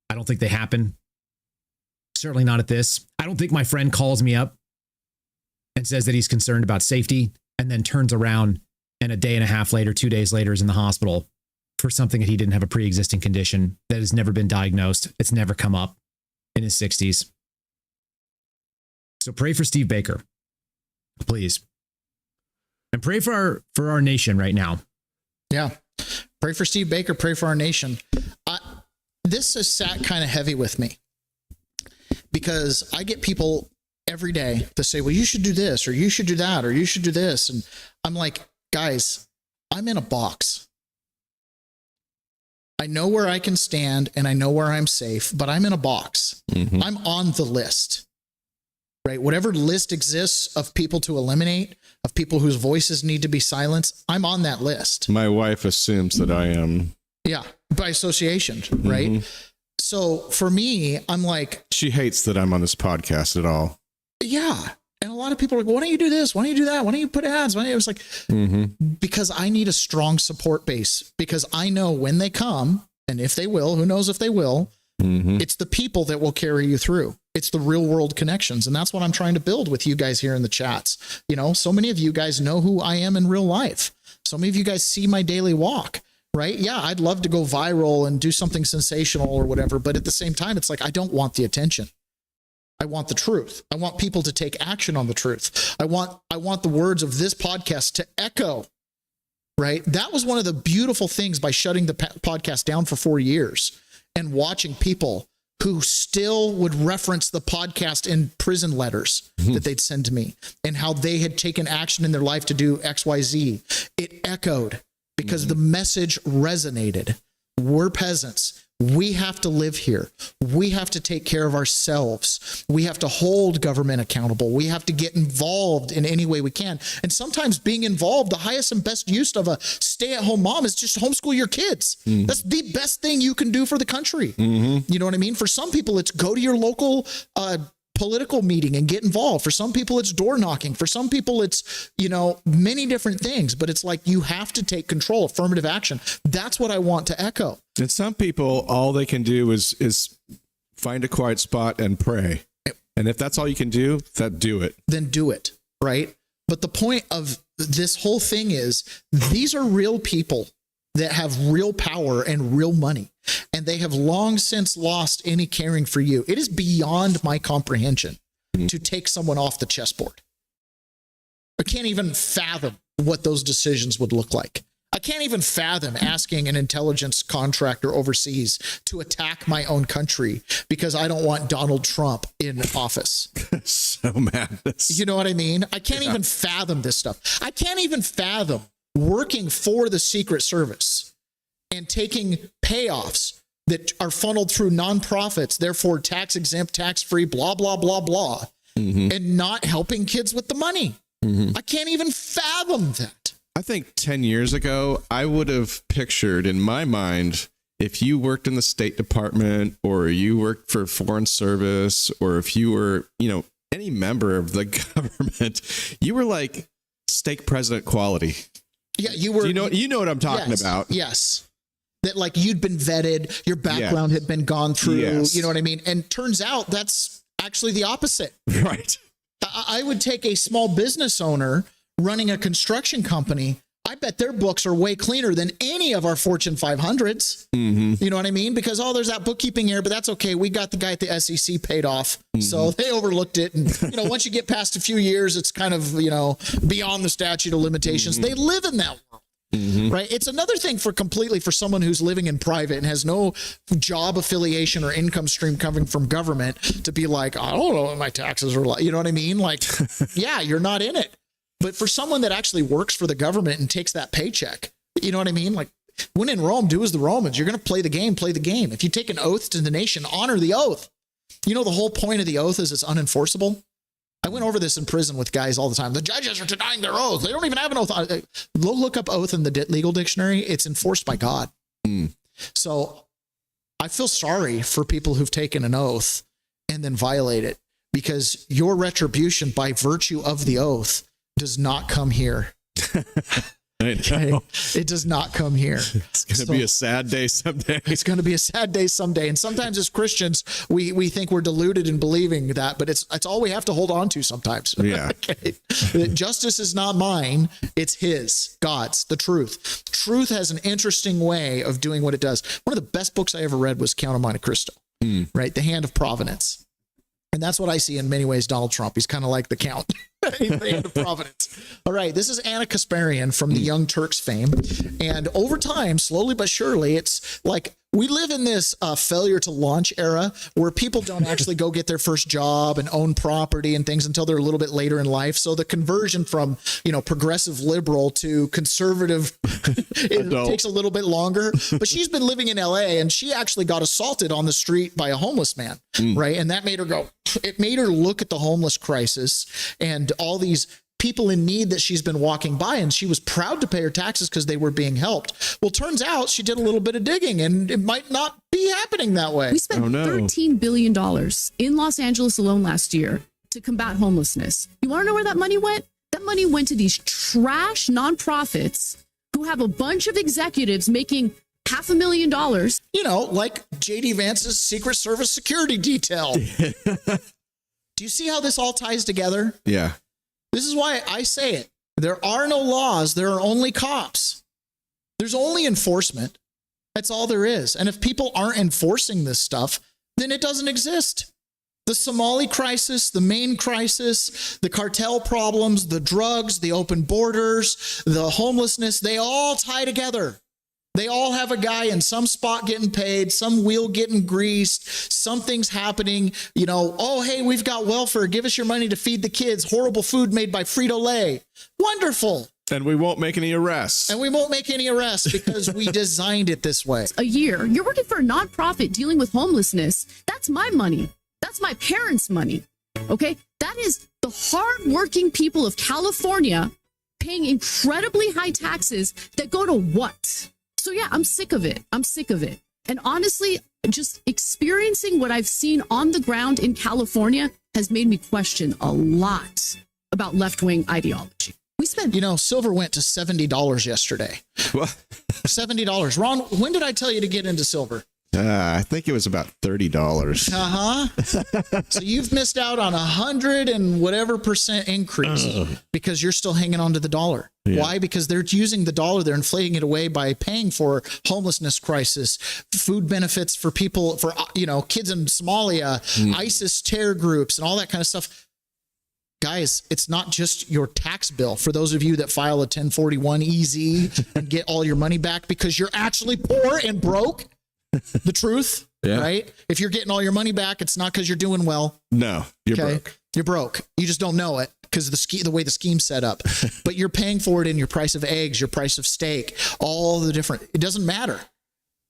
[SPEAKER 21] I don't think they happen. Certainly not at this. I don't think my friend calls me up and says that he's concerned about safety and then turns around and a day and a half later, 2 days later, is in the hospital for something that he didn't have a pre-existing condition that has never been diagnosed. It's never come up in his 60s. So pray for Steve Baker, please. And pray for our nation right now.
[SPEAKER 5] Yeah. Pray for Steve Baker. Pray for our nation. This has sat kind of heavy with me because I get people every day to say, well, you should do this, or you should do that, or you should do this. And I'm like, guys, I'm in a box. I know where I can stand and I know where I'm safe, but I'm in a box. Mm-hmm. I'm on the list, right? Whatever list exists of people to eliminate, of people whose voices need to be silenced, I'm on that list.
[SPEAKER 13] My wife assumes that I am.
[SPEAKER 5] Yeah, by association, right? Mm-hmm. So for me, I'm like...
[SPEAKER 13] She hates that I'm on this podcast at all.
[SPEAKER 5] Yeah. And a lot of people are like, why don't you do this? Why don't you do that? Why don't you put ads? Why don't you? I was like, because I need a strong support base, because I know when they come, and if they will, who knows if they will, it's the people that will carry you through. It's the real world connections. And that's what I'm trying to build with you guys here in the chats. You know, so many of you guys know who I am in real life. So many of you guys see my daily walk, right? Yeah, I'd love to go viral and do something sensational or whatever. But at the same time, it's like, I don't want the attention. I want the truth. I want people to take action on the truth. I want the words of this podcast to echo, right? That was one of the beautiful things by shutting the podcast down for 4 years and watching people who still would reference the podcast in prison letters that they'd send to me and how they had taken action in their life to do X, Y, Z. It echoed because the message resonated. We're peasants. We have to live here. We have to take care of ourselves. We have to hold government accountable. We have to get involved in any way we can. And sometimes being involved, the highest and best use of a stay-at-home mom is just homeschool your kids. That's the best thing you can do for the country. You know what I mean? For some people, it's go to your local political meeting and get involved. For some people, it's door knocking. For some people, it's, you know, many different things. But it's like you have to take control, affirmative action. That's what I want to echo.
[SPEAKER 13] And some people, all they can do is find a quiet spot and pray. And if that's all you can do, do it.
[SPEAKER 5] Then do it, right? But the point of this whole thing is these are real people that have real power and real money. And they have long since lost any caring for you. It is beyond my comprehension to take someone off the chessboard. I can't even fathom what those decisions would look like. I can't even fathom asking an intelligence contractor overseas to attack my own country because I don't want Donald Trump in office.
[SPEAKER 13] So madness.
[SPEAKER 5] You know what I mean? I can't even fathom this stuff. I can't even fathom working for the Secret Service and taking payoffs that are funneled through nonprofits, therefore tax exempt, tax free, blah, blah, blah, blah, and not helping kids with the money. I can't even fathom that.
[SPEAKER 13] I think 10 years ago, I would have pictured in my mind, if you worked in the State Department or you worked for Foreign Service, or if you were, you know, any member of the government, you were like stake president quality.
[SPEAKER 5] Yeah, you were.
[SPEAKER 13] You know what I'm talking about.
[SPEAKER 5] Yes. That like you'd been vetted, your background had been gone through, you know what I mean? And turns out that's actually the opposite.
[SPEAKER 13] Right.
[SPEAKER 5] I would take a small business owner running a construction company. I bet their books are way cleaner than any of our Fortune 500s. You know what I mean? Because, there's that bookkeeping error, but that's okay. We got the guy at the SEC paid off. So they overlooked it. And, you know, once you get past a few years, it's kind of, you know, beyond the statute of limitations. They live in that world. Right. It's another thing for someone who's living in private and has no job affiliation or income stream coming from government to be like, I don't know what my taxes are like. You know what I mean? Like, yeah, you're not in it. But for someone that actually works for the government and takes that paycheck, you know what I mean? Like, when in Rome, do as the Romans. You're going to play the game, play the game. If you take an oath to the nation, honor the oath. You know, the whole point of the oath is it's unenforceable. I went over this in prison with guys all the time. The judges are denying their oath. They don't even have an oath. Look up oath in the legal dictionary. It's enforced by God. So I feel sorry for people who've taken an oath and then violate it, because your retribution by virtue of the oath does not come here.
[SPEAKER 13] I know.
[SPEAKER 5] It does not come here.
[SPEAKER 13] It's going to be a sad day someday.
[SPEAKER 5] It's going to be a sad day someday. And sometimes as Christians, we think we're deluded in believing that, but it's all we have to hold on to sometimes.
[SPEAKER 13] Yeah.
[SPEAKER 5] Okay. Justice is not mine. It's his, God's, the truth. Truth has an interesting way of doing what it does. One of the best books I ever read was Count of Monte Cristo, right? The Hand of Providence. And that's what I see in many ways Donald Trump. He's kind of like the Count. The Hand of Providence. All right, this is Anna Kasparian from the Young Turks fame. And over time, slowly but surely, it's like we live in this failure to launch era where people don't actually go get their first job and own property and things until they're a little bit later in life. So the conversion from, progressive liberal to conservative it takes a little bit longer. But she's been living in LA and she actually got assaulted on the street by a homeless man, right? And that made her go, it made her look at the homeless crisis and all these people in need that she's been walking by, and she was proud to pay her taxes because they were being helped. Well, turns out she did a little bit of digging and it might not be happening that way.
[SPEAKER 1] We spent $13 billion in Los Angeles alone last year to combat homelessness. You want to know where that money went? That money went to these trash nonprofits who have a bunch of executives making $500,000.
[SPEAKER 5] Like J.D. Vance's Secret Service security detail. Do you see how this all ties together?
[SPEAKER 13] Yeah.
[SPEAKER 5] This is why I say it. There are no laws. There are only cops. There's only enforcement. That's all there is. And if people aren't enforcing this stuff, then it doesn't exist. The Somali crisis, the Maine crisis, the cartel problems, the drugs, the open borders, the homelessness, they all tie together. They all have a guy in some spot getting paid, some wheel getting greased, something's happening, oh, hey, we've got welfare. Give us your money to feed the kids. Horrible food made by Frito-Lay. Wonderful.
[SPEAKER 13] And we won't make any arrests.
[SPEAKER 5] Because we designed it this way.
[SPEAKER 1] A year. You're working for a nonprofit dealing with homelessness. That's my money. That's my parents' money. Okay? That is the hardworking people of California paying incredibly high taxes that go to what? So yeah, I'm sick of it. And honestly, just experiencing what I've seen on the ground in California has made me question a lot about left-wing ideology. We spent,
[SPEAKER 5] silver went to $70 yesterday.
[SPEAKER 13] What?
[SPEAKER 5] $70. Ron, when did I tell you to get into silver?
[SPEAKER 13] I think it was about $30.
[SPEAKER 5] So you've missed out on 100 and whatever % increase because you're still hanging on to the dollar. Yeah. Why? Because they're using the dollar. They're inflating it away by paying for homelessness crisis, food benefits for people, for, kids in Somalia, ISIS terror groups and all that kind of stuff. Guys, it's not just your tax bill. For those of you that file a 1041 EZ and get all your money back because you're actually poor and broke. The truth, right? If you're getting all your money back, it's not because you're doing well.
[SPEAKER 13] No, you're broke.
[SPEAKER 5] You're broke. You just don't know it because the way the scheme's set up. But you're paying for it in your price of eggs, your price of steak, all the different. It doesn't matter.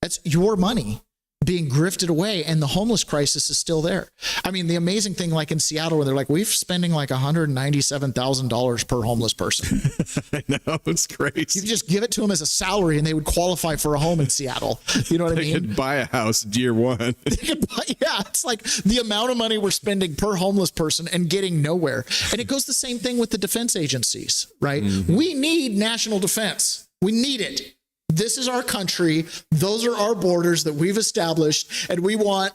[SPEAKER 5] That's your money being grifted away, and the homeless crisis is still there. I mean, the amazing thing, like in Seattle, where they're like, we're spending like $197,000 per homeless person.
[SPEAKER 13] I know, it's crazy.
[SPEAKER 5] You just give it to them as a salary, and they would qualify for a home in Seattle. You know what I mean?
[SPEAKER 13] They could buy a house year one.
[SPEAKER 5] It's like the amount of money we're spending per homeless person and getting nowhere. And it goes the same thing with the defense agencies, right? Mm-hmm. We need national defense. We need it. This is our country. Those are our borders that we've established. And we want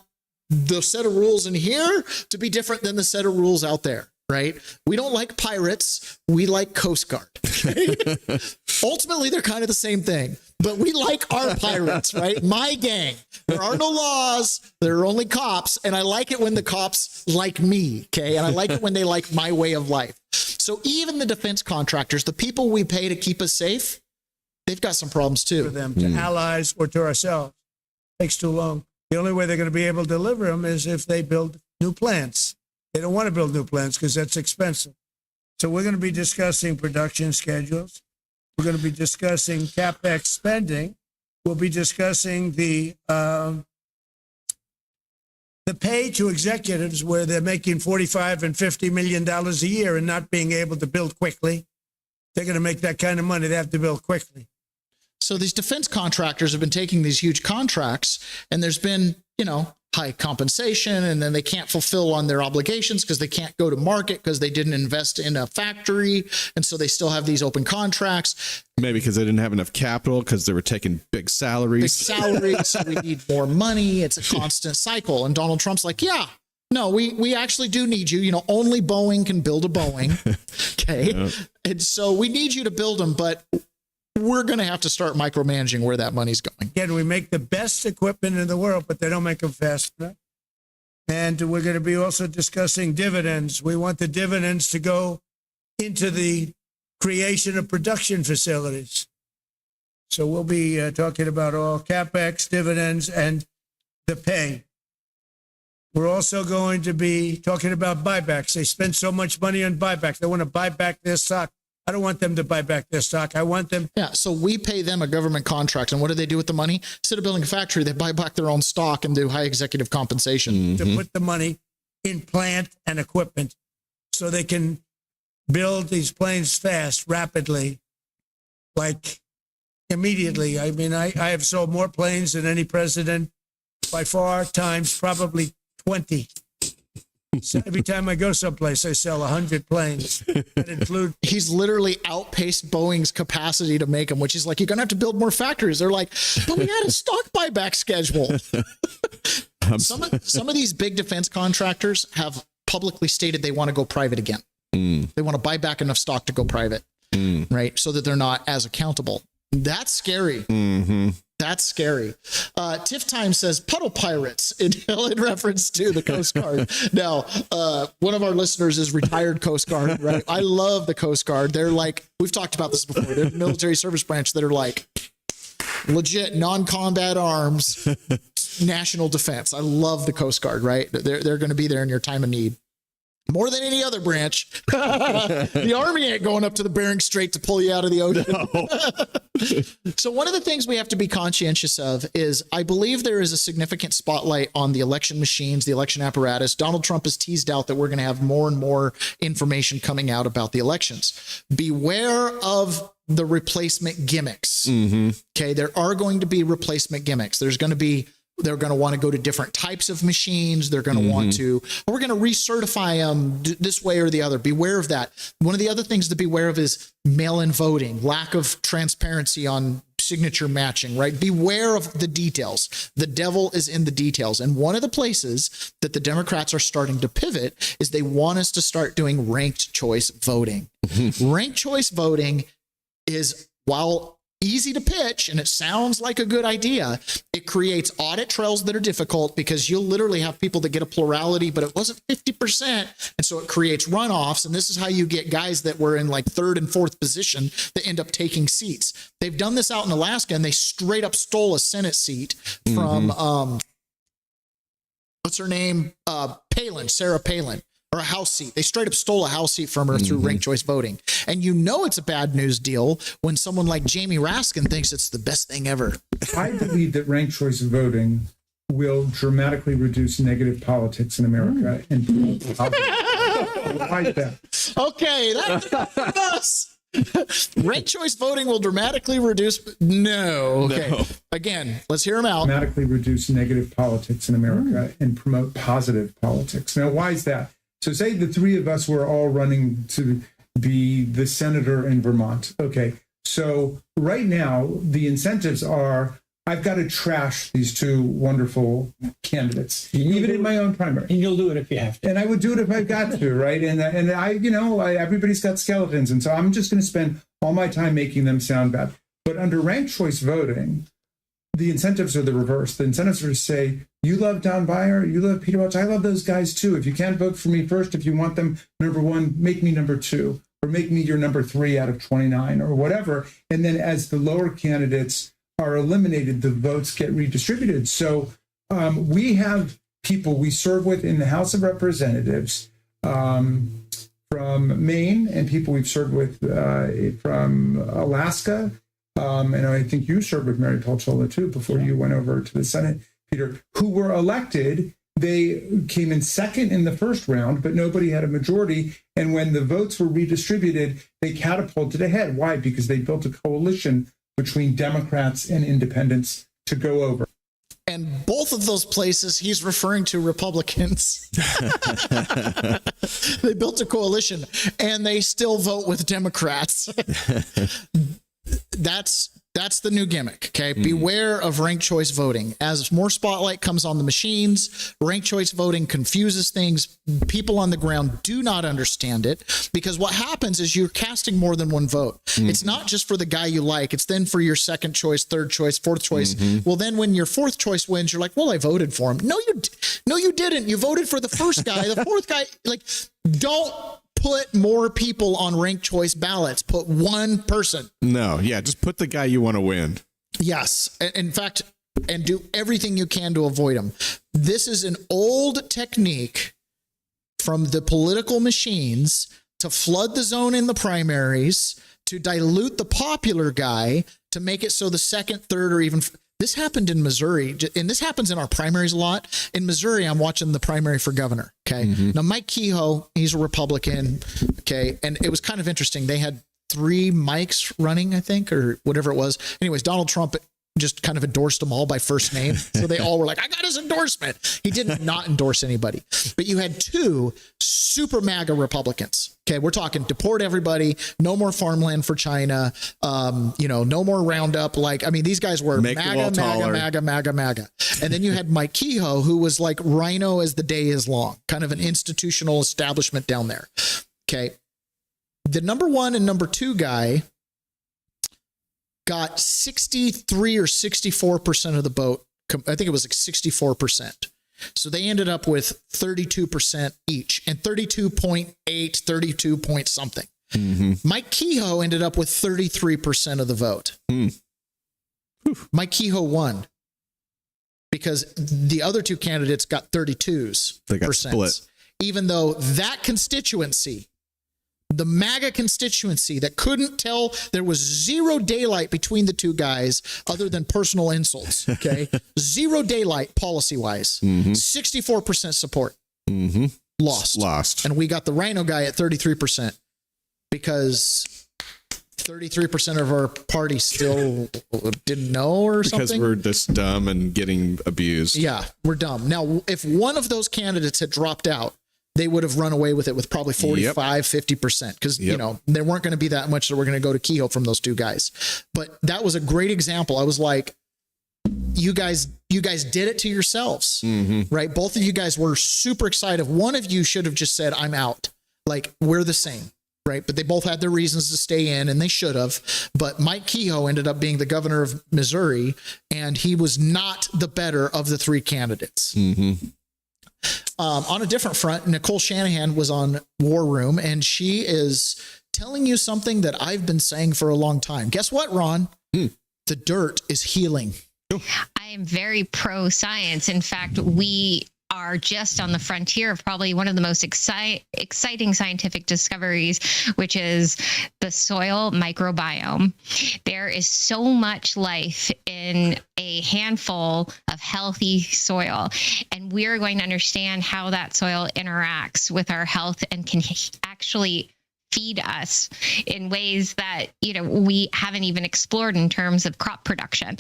[SPEAKER 5] the set of rules in here to be different than the set of rules out there, right? We don't like pirates. We like Coast Guard. Ultimately, they're kind of the same thing. But we like our pirates, right? My gang. There are no laws. There are only cops. And I like it when the cops like me, okay? And I like it when they like my way of life. So even the defense contractors, the people we pay to keep us safe, they've got some problems too.
[SPEAKER 7] For them, to allies or to ourselves. Takes too long. The only way they're going to be able to deliver them is if they build new plants. They don't want to build new plants because that's expensive. So we're going to be discussing production schedules. We're going to be discussing CapEx spending. We'll be discussing the pay to executives where they're making $45 and $50 million a year and not being able to build quickly. They're going to make that kind of money. They have to build quickly.
[SPEAKER 5] So these defense contractors have been taking these huge contracts, and there's been, high compensation, and then they can't fulfill on their obligations because they can't go to market because they didn't invest in a factory, and so they still have these open contracts.
[SPEAKER 13] Maybe because they didn't have enough capital because they were taking big salaries.
[SPEAKER 5] So we need more money. It's a constant cycle. And Donald Trump's like, yeah, no, we actually do need you. You know, only Boeing can build a Boeing. Okay. Yeah. And so we need you to build them, but we're going to have to start micromanaging where that money's going.
[SPEAKER 7] Again, we make the best equipment in the world, but they don't make them fast enough. And we're going to be also discussing dividends. We want the dividends to go into the creation of production facilities. So we'll be talking about all CapEx, dividends, and the pay. We're also going to be talking about buybacks. They spend so much money on buybacks. They want to buy back their stock. I don't want them to buy back their stock. I want them.
[SPEAKER 5] Yeah, so we pay them a government contract. And what do they do with the money? Instead of building a factory, they buy back their own stock and do high executive compensation.
[SPEAKER 7] To put the money in plant and equipment so they can build these planes fast, rapidly, like immediately. I mean, I have sold more planes than any president by far, times probably 20. So every time I go someplace, I sell 100 planes. That include.
[SPEAKER 5] He's literally outpaced Boeing's capacity to make them, which is like, you're going to have to build more factories. They're like, but we had a stock buyback schedule. Some of these big defense contractors have publicly stated they want to go private again. They want to buy back enough stock to go private, right? So that they're not as accountable. That's scary. That's scary. Tiff Time says puddle pirates in reference to the Coast Guard. Now, one of our listeners is retired Coast Guard, right? I love the Coast Guard. They're like, we've talked about this before. They're the military service branch that are like legit non-combat arms, national defense. I love the Coast Guard, right? They're going to be there in your time of need. More than any other branch. The Army ain't going up to the Bering Strait to pull you out of the ocean. So one of the things we have to be conscientious of is I believe there is a significant spotlight on the election machines, the election apparatus. Donald Trump has teased out that we're going to have more and more information coming out about the elections. Beware of the replacement gimmicks. Okay, there are going to be replacement gimmicks. They're going to want to go to different types of machines. They're going to want to, we're going to recertify them this way or the other. Beware of that. One of the other things to beware of is mail-in voting, lack of transparency on signature matching, right? Beware of the details. The devil is in the details. And one of the places that the Democrats are starting to pivot is they want us to start doing ranked choice voting. Ranked choice voting is, while easy to pitch, and it sounds like a good idea, it creates audit trails that are difficult because you'll literally have people that get a plurality, but it wasn't 50%. And so it creates runoffs. And this is how you get guys that were in like third and fourth position that end up taking seats. They've done this out in Alaska, and they straight up stole a Senate seat from, what's her name? Sarah Palin. Or a House seat. They straight up stole a House seat from her through ranked choice voting. And you know it's a bad news deal when someone like Jamie Raskin thinks it's the best thing ever.
[SPEAKER 6] I believe that ranked choice voting will dramatically reduce negative politics in America. And like that.
[SPEAKER 5] Okay, that's us. Ranked choice voting will dramatically reduce. No. Okay. No. Again, let's hear them out.
[SPEAKER 6] Dramatically reduce negative politics in America and promote positive politics. Now, why is that? So say the three of us were all running to be the senator in Vermont. Okay. So right now, the incentives are, I've got to trash these two wonderful candidates, even in my own primary.
[SPEAKER 19] And you'll do it if you have to.
[SPEAKER 6] And I would do it if I've got to, right? And everybody's got skeletons. And so I'm just going to spend all my time making them sound bad. But under ranked choice voting, the incentives are the reverse. The incentives are to say, you love Don Beyer, you love Peter Welch, I love those guys too. If you can't vote for me first, if you want them number one, make me number two, or make me your number 3 out of 29 or whatever. And then as the lower candidates are eliminated, the votes get redistributed. So we have people we serve with in the House of Representatives from Maine and people we've served with from Alaska. And I think you served with Mary Peltola too before you went over to the Senate, Peter, who were elected. They came in second in the first round, but nobody had a majority. And when the votes were redistributed, they catapulted ahead. Why? Because they built a coalition between Democrats and independents to go over.
[SPEAKER 5] And both both of those places, he's referring to Republicans. They built a coalition and they still vote with Democrats. That's the new gimmick. Okay. Beware of ranked choice voting. As more spotlight comes on the machines, ranked choice voting confuses things. People on the ground do not understand it, because what happens is you're casting more than one vote. It's not just for the guy you like. It's then for your second choice, third choice, fourth choice. Well, then when your fourth choice wins, you're like, well, I voted for him. No, you didn't. You voted for the first guy. The fourth guy, like, don't put more people on ranked choice ballots. Put one person.
[SPEAKER 13] No, yeah, just put the guy you want to win.
[SPEAKER 5] Yes. In fact, and do everything you can to avoid them. This is an old technique from the political machines to flood the zone in the primaries, to dilute the popular guy, to make it so the second, third, or even... This happened in Missouri, and this happens in our primaries a lot. In Missouri, I'm watching the primary for governor. Okay. Now, Mike Kehoe, he's a Republican. Okay. And it was kind of interesting. They had 3 mics running, I think, or whatever it was. Anyways, Donald Trump just kind of endorsed them all by first name. So they all were like, I got his endorsement. He did not endorse anybody. But you had 2 super MAGA Republicans. Okay, we're talking deport everybody, no more farmland for China, no more Roundup. Like, I mean, these guys were MAGA. And then you had Mike Kehoe, who was like rhino as the day is long, kind of an institutional establishment down there. Okay. The number 1 and number 2 guy got 63 or 64% of the vote. I think it was like 64%. So they ended up with 32% each, and 32.8, 32 point something. Mike Kehoe ended up with 33% of the vote. Mike Kehoe won because the other 2 candidates got 32s.
[SPEAKER 13] They got split.
[SPEAKER 5] Even though that constituency, the MAGA constituency that couldn't tell, there was zero daylight between the 2 guys other than personal insults. Okay. Zero daylight policy wise, 64% support, lost. And we got the rhino guy at 33% because 33% of our party still didn't know or something.
[SPEAKER 13] Because we're this dumb and getting abused.
[SPEAKER 5] Yeah, we're dumb. Now, if one of those candidates had dropped out, they would have run away with it with probably 45, 50%. Because, there weren't going to be that much that were going to go to Kehoe from those 2 guys. But that was a great example. I was like, you guys did it to yourselves, right? Both of you guys were super excited. One of you should have just said, I'm out. Like, we're the same, right? But they both had their reasons to stay in, and they should have. But Mike Kehoe ended up being the governor of Missouri, and he was not the better of the 3 candidates. On a different front, Nicole Shanahan was on War Room, and she is telling you something that I've been saying for a long time. Guess what, Ron? The dirt is healing.
[SPEAKER 8] I am very pro-science. In fact, we are just on the frontier of probably one of the most exciting scientific discoveries, which is the soil microbiome. There is so much life in a handful of healthy soil, and we're going to understand how that soil interacts with our health and can actually feed us in ways that, we haven't even explored in terms of crop production.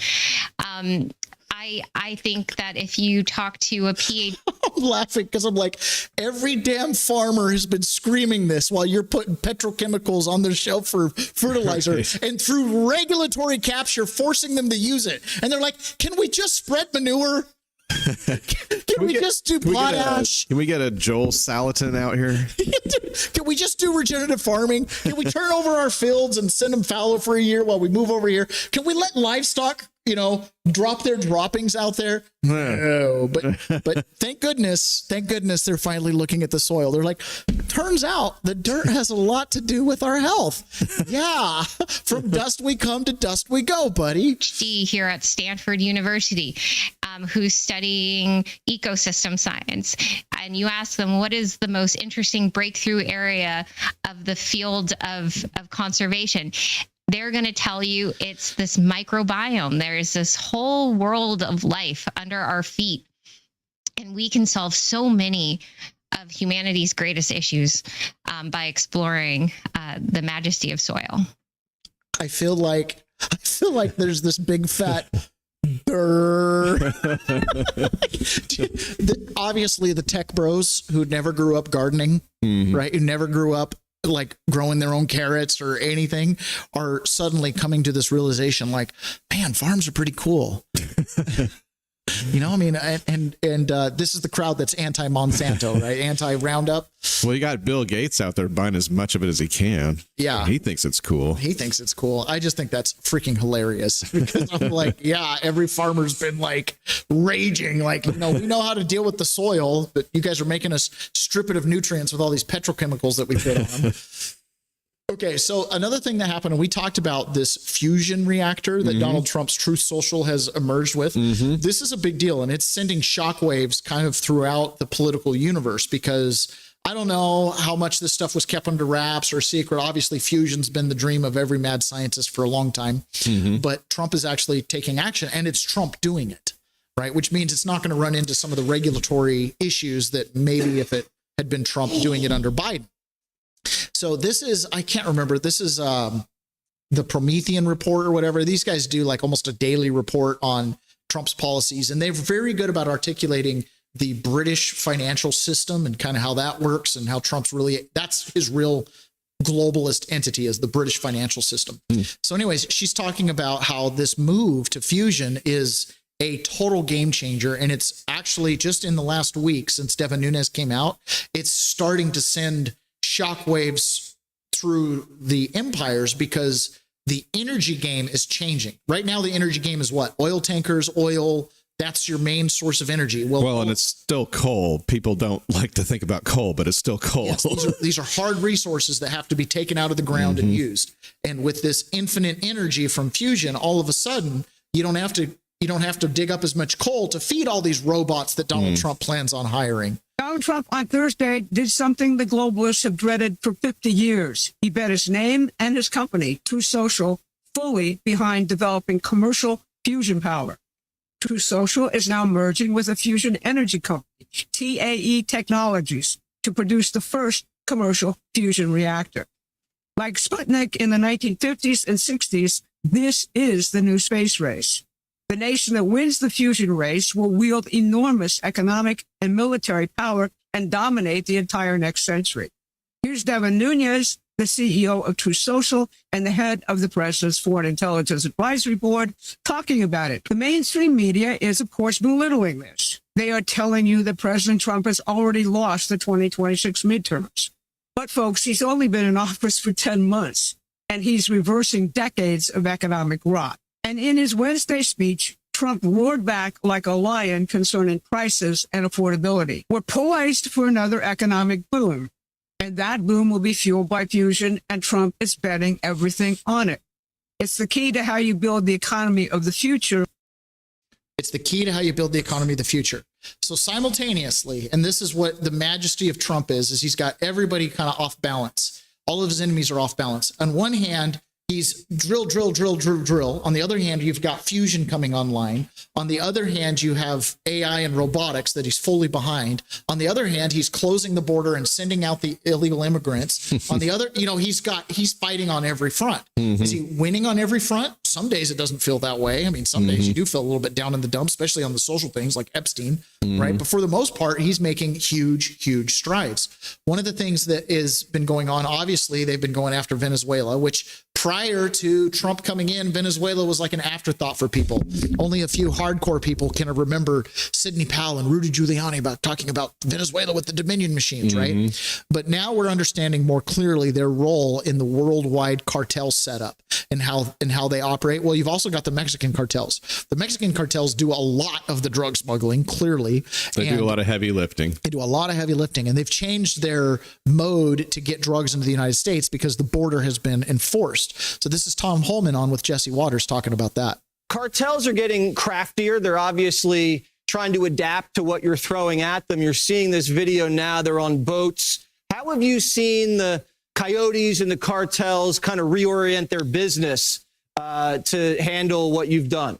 [SPEAKER 8] I think that if you talk to a PhD...
[SPEAKER 5] I'm laughing because I'm like, every damn farmer has been screaming this while you're putting petrochemicals on their shelf for fertilizer. And through regulatory caps, you're forcing them to use it. And they're like, can we just spread manure? Can we just do potash?
[SPEAKER 13] Can we get a Joel Salatin out here?
[SPEAKER 5] Can we just do regenerative farming? Can we turn over our fields and send them fallow for a year while we move over here? Can we let livestock, drop their droppings out there? No, but thank goodness they're finally looking at the soil. They're like, turns out the dirt has a lot to do with our health. Yeah, from dust we come to dust we go, buddy.
[SPEAKER 8] Here at Stanford University, who's studying ecosystem science, and you ask them what is the most interesting breakthrough area of the field of conservation, they're going to tell you it's this microbiome. There is this whole world of life under our feet, and we can solve so many of humanity's greatest issues by exploring the majesty of soil.
[SPEAKER 5] I feel like there's this big fat Obviously, the tech bros who never grew up gardening, right? Who never grew up like growing their own carrots or anything, are suddenly coming to this realization, like, man, farms are pretty cool. You know, I mean, and this is the crowd that's anti-Monsanto, right? Anti-Roundup.
[SPEAKER 13] Well, you got Bill Gates out there buying as much of it as he can.
[SPEAKER 5] Yeah.
[SPEAKER 13] He thinks it's cool.
[SPEAKER 5] He thinks it's cool. I just think that's freaking hilarious because I'm like, yeah, every farmer's been like raging, like, we know how to deal with the soil, but you guys are making us strip it of nutrients with all these petrochemicals that we put on them. Okay, so another thing that happened, and we talked about this fusion reactor that Donald Trump's Truth Social has emerged with. This is a big deal, and it's sending shockwaves kind of throughout the political universe because I don't know how much this stuff was kept under wraps or secret. Obviously, fusion's been the dream of every mad scientist for a long time, but Trump is actually taking action, and it's Trump doing it, right? Which means it's not going to run into some of the regulatory issues that maybe if it had been Trump doing it under Biden. So this is, I can't remember, this is the Promethean report or whatever. These guys do like almost a daily report on Trump's policies, and they're very good about articulating the British financial system and kind of how that works and how Trump's really, that's his real globalist entity, is the British financial system. So anyways, she's talking about how this move to fusion is a total game changer. And it's actually just in the last week since Devin Nunes came out, it's starting to send shockwaves through the empires because the energy game is changing. Right now, the energy game is what? Oil tankers, oil. That's your main source of energy.
[SPEAKER 13] Well, and it's still coal. People don't like to think about coal, but it's still coal.
[SPEAKER 5] Yes, these are hard resources that have to be taken out of the ground and used. And with this infinite energy from fusion, all of a sudden, you don't have to dig up as much coal to feed all these robots that Donald Trump plans on hiring.
[SPEAKER 9] Donald Trump on Thursday did something the globalists have dreaded for 50 years. He bet his name and his company, Truth Social, fully behind developing commercial fusion power. Truth Social is now merging with a fusion energy company, TAE Technologies, to produce the first commercial fusion reactor. Like Sputnik in the 1950s and 60s, this is the new space race. The nation that wins the fusion race will wield enormous economic and military power and dominate the entire next century. Here's Devin Nunes, the CEO of Truth Social and the head of the president's Foreign Intelligence Advisory Board, talking about it. The mainstream media is, of course, belittling this. They are telling you that President Trump has already lost the 2026 midterms. But, folks, he's only been in office for 10 months, and he's reversing decades of economic rot. And in his Wednesday speech, Trump roared back like a lion concerning prices and affordability. We're poised for another economic boom, and that boom will be fueled by fusion, and Trump is betting everything on it. It's the key to how you build the economy of the future.
[SPEAKER 5] It's the key to how you build the economy of the future. So simultaneously, and this is what the majesty of Trump is he's got everybody kind of off balance. All of his enemies are off balance. On one hand, he's drill. On the other hand, you've got fusion coming online. On the other hand, you have AI and robotics that he's fully behind. On the other hand, he's closing the border and sending out the illegal immigrants. On the other, he's fighting on every front. Is he winning on every front? Some days it doesn't feel that way. I mean, some days you do feel a little bit down in the dumps, especially on the social things like Epstein, right? But for the most part, he's making huge strides. One of the things that has been going on, obviously, they've been going after Venezuela, which prior to Trump coming in, Venezuela was like an afterthought for people. Only a few hardcore people can remember Sidney Powell and Rudy Giuliani talking about Venezuela with the Dominion machines, right? But now we're understanding more clearly their role in the worldwide cartel setup and how they operate. Well, you've also got the Mexican cartels. The Mexican cartels do a lot of the drug smuggling, clearly.
[SPEAKER 13] They do a lot of heavy lifting.
[SPEAKER 5] They do a lot of heavy lifting, and they've changed their mode to get drugs into the United States because the border has been enforced. So this is Tom Holman on with Jesse Waters talking about that.
[SPEAKER 22] Cartels are getting craftier. They're obviously trying to adapt to what you're throwing at them. You're seeing this video now. They're on boats. How have you seen the coyotes and the cartels kind of reorient their business to handle what you've done?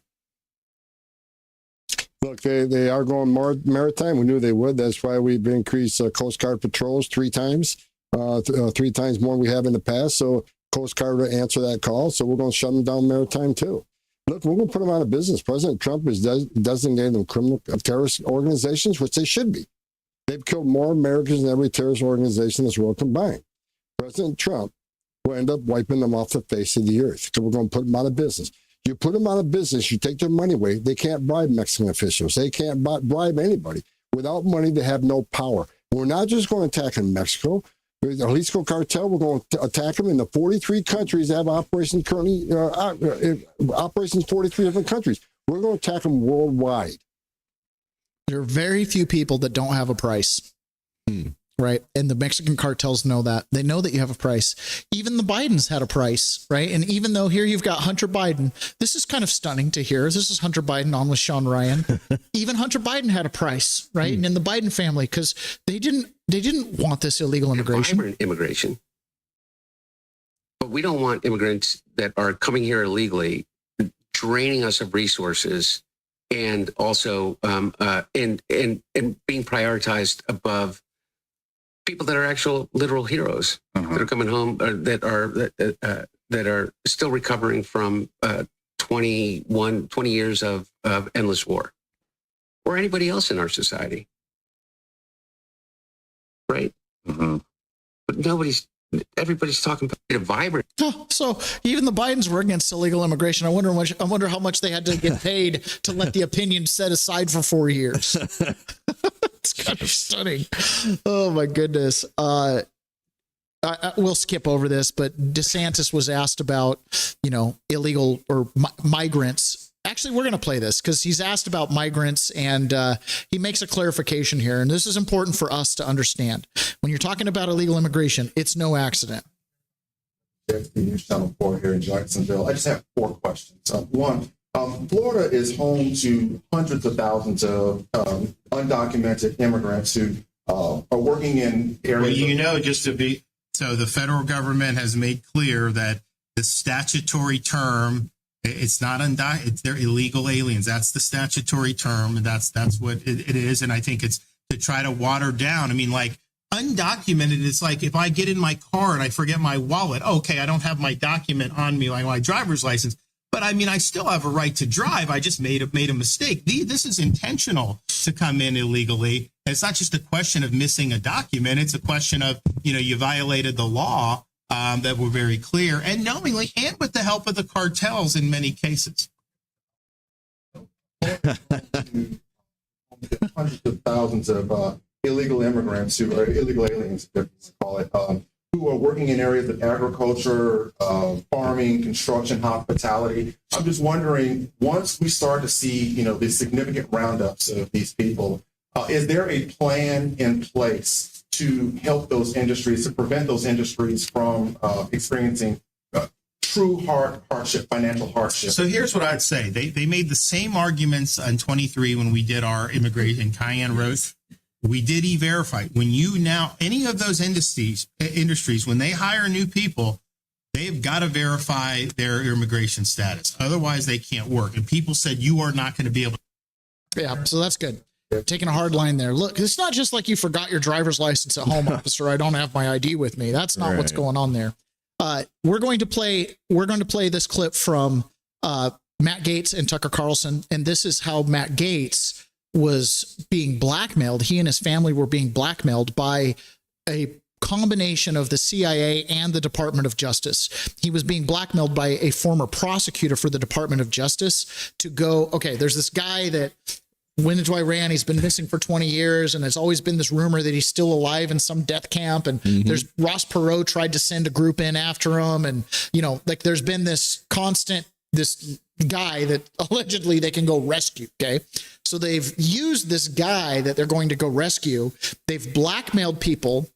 [SPEAKER 23] Look, they are going more maritime. We knew they would. That's why we've increased Coast Guard patrols 3 times, 3 times more we have in the past. So Coast Guard will answer that call. So we're going to shut them down maritime too. Look, we're going to put them out of business. President Trump is designating them criminal terrorist organizations, which they should be. They've killed more Americans than every terrorist organization in this world combined. President Trump will end up wiping them off the face of the earth because we're going to put them out of business. You put them out of business, you take their money away. They can't bribe Mexican officials. They can't bribe anybody. Without money, they have no power. We're not just going to attack in Mexico. The Jalisco cartel, we're going to attack them in the 43 countries that have operations currently, operations 43 different countries. We're going to attack them worldwide.
[SPEAKER 4] There are very few people that don't have a price, right? And the Mexican cartels know that. They know that you have a price. Even the Bidens had a price, right? And even though here you've got Hunter Biden, this is kind of stunning to hear. This is Hunter Biden on with Sean Ryan. Even Hunter Biden had a price, right? And in the Biden family, because they didn't want this illegal immigration.
[SPEAKER 3] Vibrant immigration. But we don't want immigrants that are coming here illegally, draining us of resources, and also and being prioritized above people that are actual literal heroes that are coming home, or that are still recovering from 20 years of endless war, or anybody else in our society, right? But everybody's talking about a vibrant.
[SPEAKER 4] Oh, so even the Bidens were against illegal immigration. I wonder how much they had to get paid to let the opinion set aside for 4 years. It's kind of stunning. Oh my goodness. We'll skip over this, but DeSantis was asked about, illegal or migrants. Actually, we're going to play this because he's asked about migrants, and he makes a clarification here. And this is important for us to understand. When you're talking about illegal immigration, it's no accident.
[SPEAKER 11] News Channel 4 here in Jacksonville. I just have 4 questions. One, Florida is home to hundreds of thousands of undocumented immigrants who are working in areas.
[SPEAKER 12] So the federal government has made clear that the statutory term, it's not they're illegal aliens. That's the statutory term, and that's what it is. And I think it's to try to water down. I mean, like undocumented, it's like if I get in my car and I forget my wallet, okay, I don't have my document on me, like my driver's license. But I mean, I still have a right to drive. I just made a mistake. This is intentional to come in illegally. And it's not just a question of missing a document. It's a question of, you violated the law that were very clear and knowingly, and with the help of the cartels in many cases.
[SPEAKER 11] Hundreds of thousands of illegal immigrants who are illegal aliens, if you call it, who are working in areas of agriculture, farming, construction, hospitality. I'm just wondering, once we start to see, the significant roundups of these people, is there a plan in place to help those industries, to prevent those industries from experiencing true hardship, financial hardship?
[SPEAKER 12] So here's what I'd say. They made the same arguments on 23 when we did our immigration. Cayenne wrote, we did E-Verify. When any of those industries, when they hire new people, they've got to verify their immigration status. Otherwise, they can't work. And people said, you are not going to be able to.
[SPEAKER 4] Yeah, so that's good. Taking a hard line there. Look, it's not just like you forgot your driver's license at home, officer. I don't have my ID with me. That's not what's going on there. We're going to play this clip from Matt Gaetz and Tucker Carlson, and this is how Matt Gaetz was being blackmailed. He and his family were being blackmailed by a combination of the CIA and the Department of Justice. He was being blackmailed by a former prosecutor for the Department of Justice to go, okay, there's this guy that went into Iran. He's been missing for 20 years, and there's always been this rumor that he's still alive in some death camp. And there's Ross Perot tried to send a group in after him. And, there's been this guy that allegedly they can go rescue. Okay. So they've used this guy that they're going to go rescue. They've blackmailed people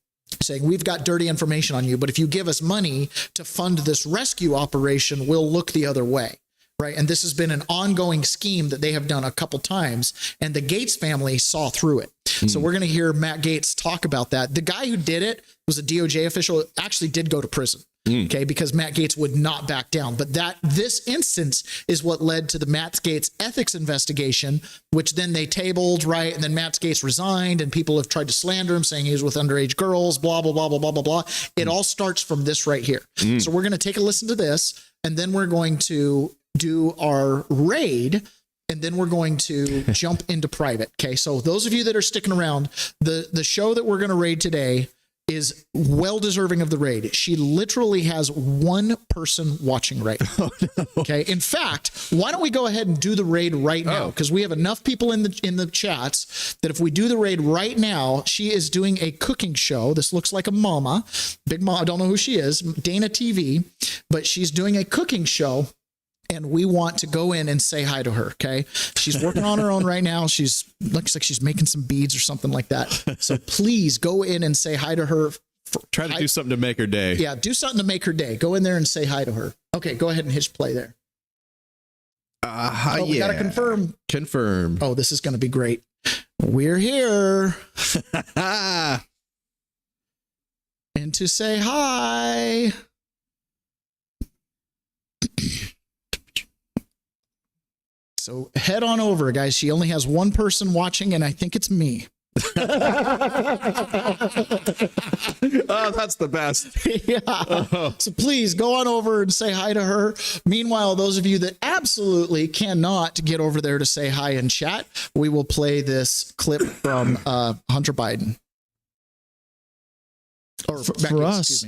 [SPEAKER 4] saying, we've got dirty information on you, but if you give us money to fund this rescue operation, we'll look the other way. Right. And this has been an ongoing scheme that they have done a couple times, and the Gaetz family saw through it. So we're going to hear Matt Gaetz talk about that. The guy who did it was a DOJ official, actually did go to prison. Okay, because Matt Gaetz would not back down. But this instance is what led to the Matt Gaetz ethics investigation, which then they tabled, right? And then Matt Gaetz resigned, and people have tried to slander him, saying he was with underage girls, blah, blah, blah, blah, blah, blah, blah. It all starts from this right here. So we're going to take a listen to this, and then we're going to
[SPEAKER 5] do our raid, and then we're going to jump into private. Okay, so those of you that are sticking around, the show that we're going to raid today is well deserving of the raid. She literally has one person watching right now. Okay. In fact, why don't we go ahead and do the raid right now? Because we have enough people in the chats that if we do the raid right now, she is doing a cooking show. This looks like a mama, big mama. I don't know who she is, Dana TV, but she's doing a cooking show. And we want to go in and say hi to her. Okay. She's working on her own right now. Looks like she's making some beads or something like that. So please go in and say hi to her.
[SPEAKER 13] Try to do something to make her day.
[SPEAKER 5] Yeah. Do something to make her day. Go in there and say hi to her. Okay. Go ahead and hit play there. We got to confirm.
[SPEAKER 13] Confirm.
[SPEAKER 5] Oh, this is going to be great. We're here. And to say hi. So head on over, guys. She only has one person watching, and I think it's me.
[SPEAKER 13] Oh, that's the best.
[SPEAKER 5] Yeah. So please go on over and say hi to her. Meanwhile, those of you that absolutely cannot get over there to say hi and chat, we will play this clip from Hunter Biden.
[SPEAKER 15] For us,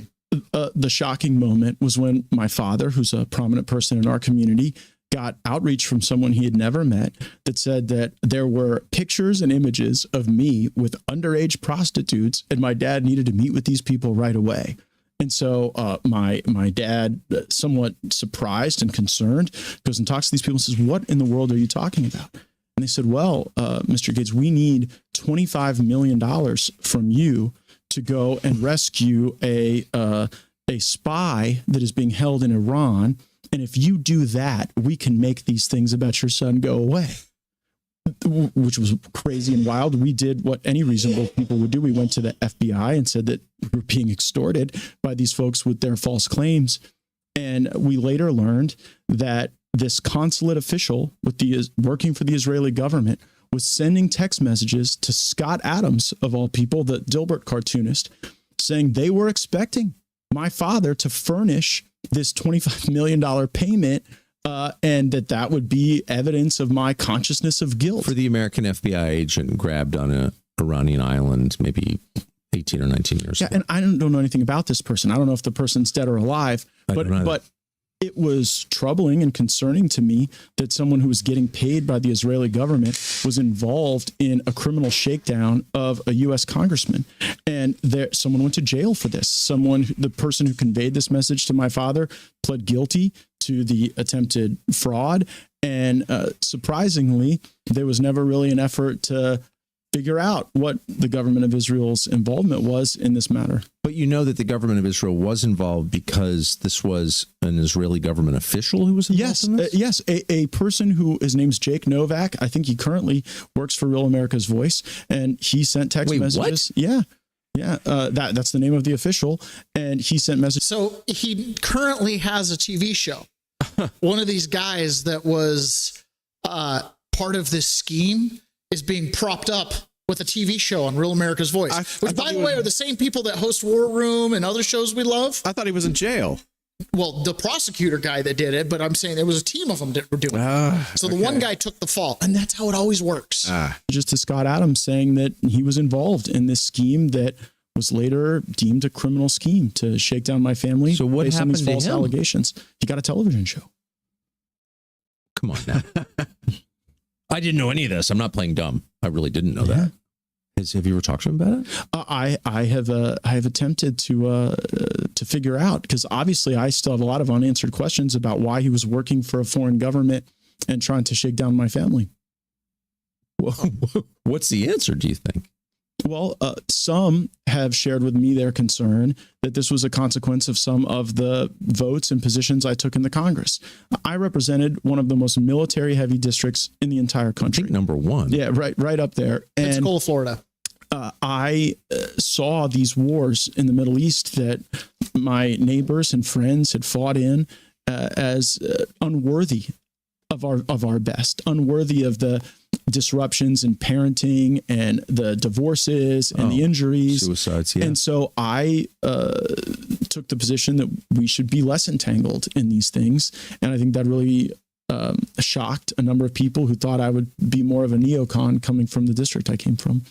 [SPEAKER 15] the shocking moment was when my father, who's a prominent person in our community, got outreach from someone he had never met that said that there were pictures and images of me with underage prostitutes, and my dad needed to meet with these people right away. And so my dad, somewhat surprised and concerned, goes and talks to these people and says, "What in the world are you talking about?" And they said, "Well, Mr. Gates, we need $25 million from you to go and rescue a spy that is being held in Iran. And if you do that, we can make these things about your son go away," which was crazy and wild. We did what any reasonable people would do. We went to the FBI and said that we were being extorted by these folks with their false claims. And we later learned that this consulate official working for the Israeli government was sending text messages to Scott Adams, of all people, the Dilbert cartoonist, saying they were expecting my father to furnish this $25 million payment, and that would be evidence of my consciousness of guilt.
[SPEAKER 16] For the American FBI agent grabbed on an Iranian island maybe 18 or 19 years ago.
[SPEAKER 15] And I don't know anything about this person. I don't know if the person's dead or alive, but it was troubling and concerning to me that someone who was getting paid by the Israeli government was involved in a criminal shakedown of a U.S. congressman. And someone went to jail for this. The person who conveyed this message to my father pled guilty to the attempted fraud. And surprisingly, there was never really an effort to figure out what the government of Israel's involvement was in this matter.
[SPEAKER 16] But you know that the government of Israel was involved because this was an Israeli government official who was involved in this?
[SPEAKER 15] Yes, a person who, his name's Jake Novak. I think he currently works for Real America's Voice, and he sent text messages. What? Yeah. That's the name of the official, and he sent messages.
[SPEAKER 5] So he currently has a TV show. One of these guys that was part of this scheme is being propped up with a TV show on Real America's Voice, which, by the way, are the same people that host War Room and other shows we love.
[SPEAKER 13] I thought he was in jail.
[SPEAKER 5] Well, the prosecutor guy that did it, but I'm saying there was a team of them that were doing it. So the one guy took the fall, and that's how it always works.
[SPEAKER 15] Just to Scott Adams saying that he was involved in this scheme that was later deemed a criminal scheme to shake down my family.
[SPEAKER 16] So what
[SPEAKER 15] based on
[SPEAKER 16] happened
[SPEAKER 15] these
[SPEAKER 16] to
[SPEAKER 15] false
[SPEAKER 16] him?
[SPEAKER 15] allegations? He got a television show.
[SPEAKER 16] Come on now. I didn't know any of this. I'm not playing dumb. I really didn't know that. Have you ever talked to him about it?
[SPEAKER 15] I have attempted to figure out, because obviously I still have a lot of unanswered questions about why he was working for a foreign government and trying to shake down my family.
[SPEAKER 16] Well, what's the answer, do you think?
[SPEAKER 15] Well, some have shared with me their concern that this was a consequence of some of the votes and positions I took in the Congress. I represented one of the most military-heavy districts in the entire country.
[SPEAKER 16] I think number one.
[SPEAKER 15] Yeah, right up there.
[SPEAKER 5] Pensacola, Florida.
[SPEAKER 15] I saw these wars in the Middle East that my neighbors and friends had fought in as unworthy of our best, unworthy of the disruptions in parenting and the divorces and the injuries,
[SPEAKER 16] suicides. Yeah.
[SPEAKER 15] And so I took the position that we should be less entangled in these things. And I think that really shocked a number of people who thought I would be more of a neocon coming from the district I came from.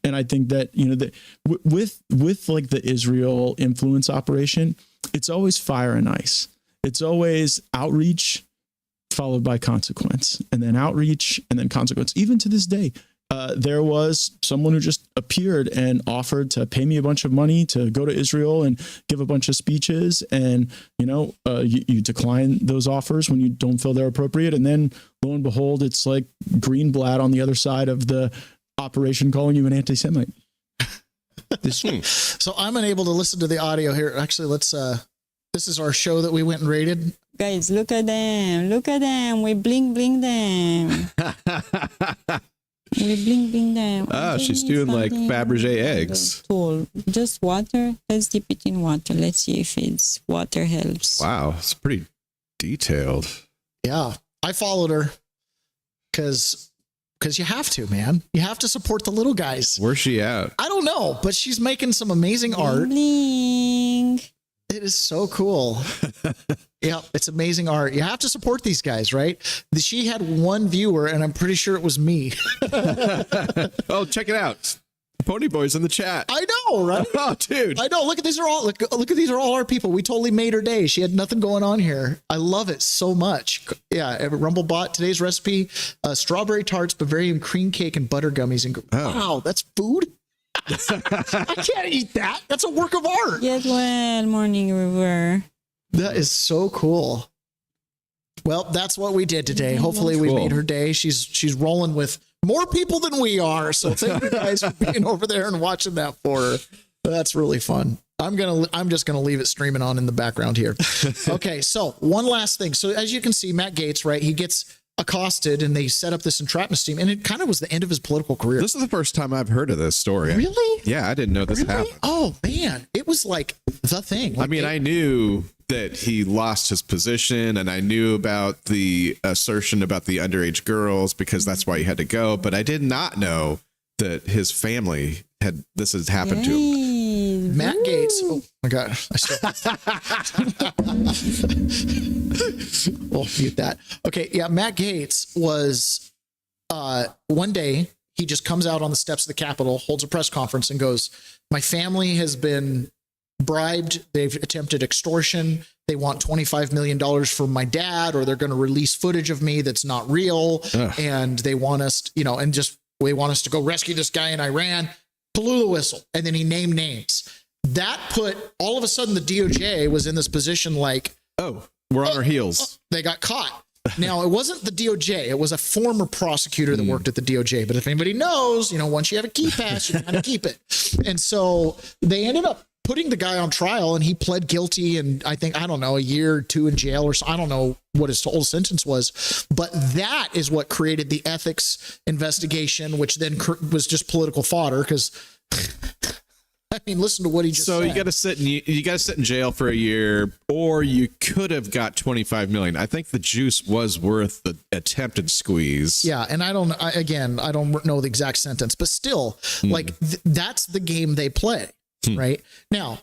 [SPEAKER 15] And I think that, that with like the Israel influence operation, it's always fire and ice. It's always outreach followed by consequence, and then outreach and then consequence. Even to this day, there was someone who just appeared and offered to pay me a bunch of money to go to Israel and give a bunch of speeches. And, you decline those offers when you don't feel they're appropriate. And then lo and behold, it's like Greenblatt on the other side of the operation calling you an anti-Semite.
[SPEAKER 4] So I'm unable to listen to the audio here. Actually, this is our show that we went and raided.
[SPEAKER 2] Guys, look at them. Look at them. We bling them. We bling them.
[SPEAKER 13] Oh, she's doing like Fabergé eggs.
[SPEAKER 2] Tool. Just water. Let's dip it in water. Let's see if it's water helps.
[SPEAKER 13] Wow, it's pretty detailed.
[SPEAKER 4] Yeah, I followed her because you have to, man. You have to support the little guys.
[SPEAKER 13] Where's she at?
[SPEAKER 4] I don't know, but she's making some amazing art.
[SPEAKER 2] Bling.
[SPEAKER 4] It is so cool. Yeah, it's amazing art. You have to support these guys, right? She had one viewer, and I'm pretty sure it was me.
[SPEAKER 13] Oh, check it out. Pony Boy's in the chat.
[SPEAKER 4] I know, right?
[SPEAKER 13] Oh, dude.
[SPEAKER 4] I know. Look at these are all look at these are all our people. We totally made her day. She had nothing going on here. I love it so much. Yeah, Rumblebot, today's recipe, strawberry tarts, Bavarian cream cake, and butter gummies. And wow, that's food. I can't eat that. That's a work of art.
[SPEAKER 2] Get well, Morning River.
[SPEAKER 4] That is so cool. Well, that's what we did today. Hopefully we made her day. She's rolling with more people than we are. So thank you guys for being over there and watching that for her. That's really fun. I'm just gonna leave it streaming on in the background here. Okay, so one last thing. So as you can see, Matt Gaetz, right? He gets accosted and they set up this entrapment scheme, and it kind of was the end of his political career.
[SPEAKER 13] This is the first time I've heard of this story.
[SPEAKER 4] Really?
[SPEAKER 13] Yeah, I didn't know this happened.
[SPEAKER 4] Oh man, it was like the thing. Like,
[SPEAKER 13] I mean, I knew that he lost his position, and I knew about the assertion about the underage girls because that's why he had to go, but I did not know that his family had happened to him.
[SPEAKER 4] Matt Gaetz. Oh my God. We'll mute that. Okay. Yeah. Matt Gaetz was, one day he just comes out on the steps of the Capitol, holds a press conference and goes, my family has been bribed. They've attempted extortion. They want $25 million from my dad, or they're going to release footage of me that's not real. Ugh. And they want us, they want us to go rescue this guy in Iran. Palula whistle. And then he named names. That put, all of a sudden, the DOJ was in this position like,
[SPEAKER 13] oh, we're on our heels.
[SPEAKER 4] They got caught. Now, it wasn't the DOJ. It was a former prosecutor that worked at the DOJ. But if anybody knows, once you have a key pass, you kind of keep it. And so they ended up putting the guy on trial, and he pled guilty. And I don't know, a year or two in jail, or so. I don't know what his whole sentence was. But that is what created the ethics investigation, which then was just political fodder because... I mean, listen to what he just said.
[SPEAKER 13] So you got to sit in jail for a year, or you could have got 25 million. I think the juice was worth the attempted squeeze.
[SPEAKER 4] Yeah, and I don't know the exact sentence, but still, that's the game they play, right? Now,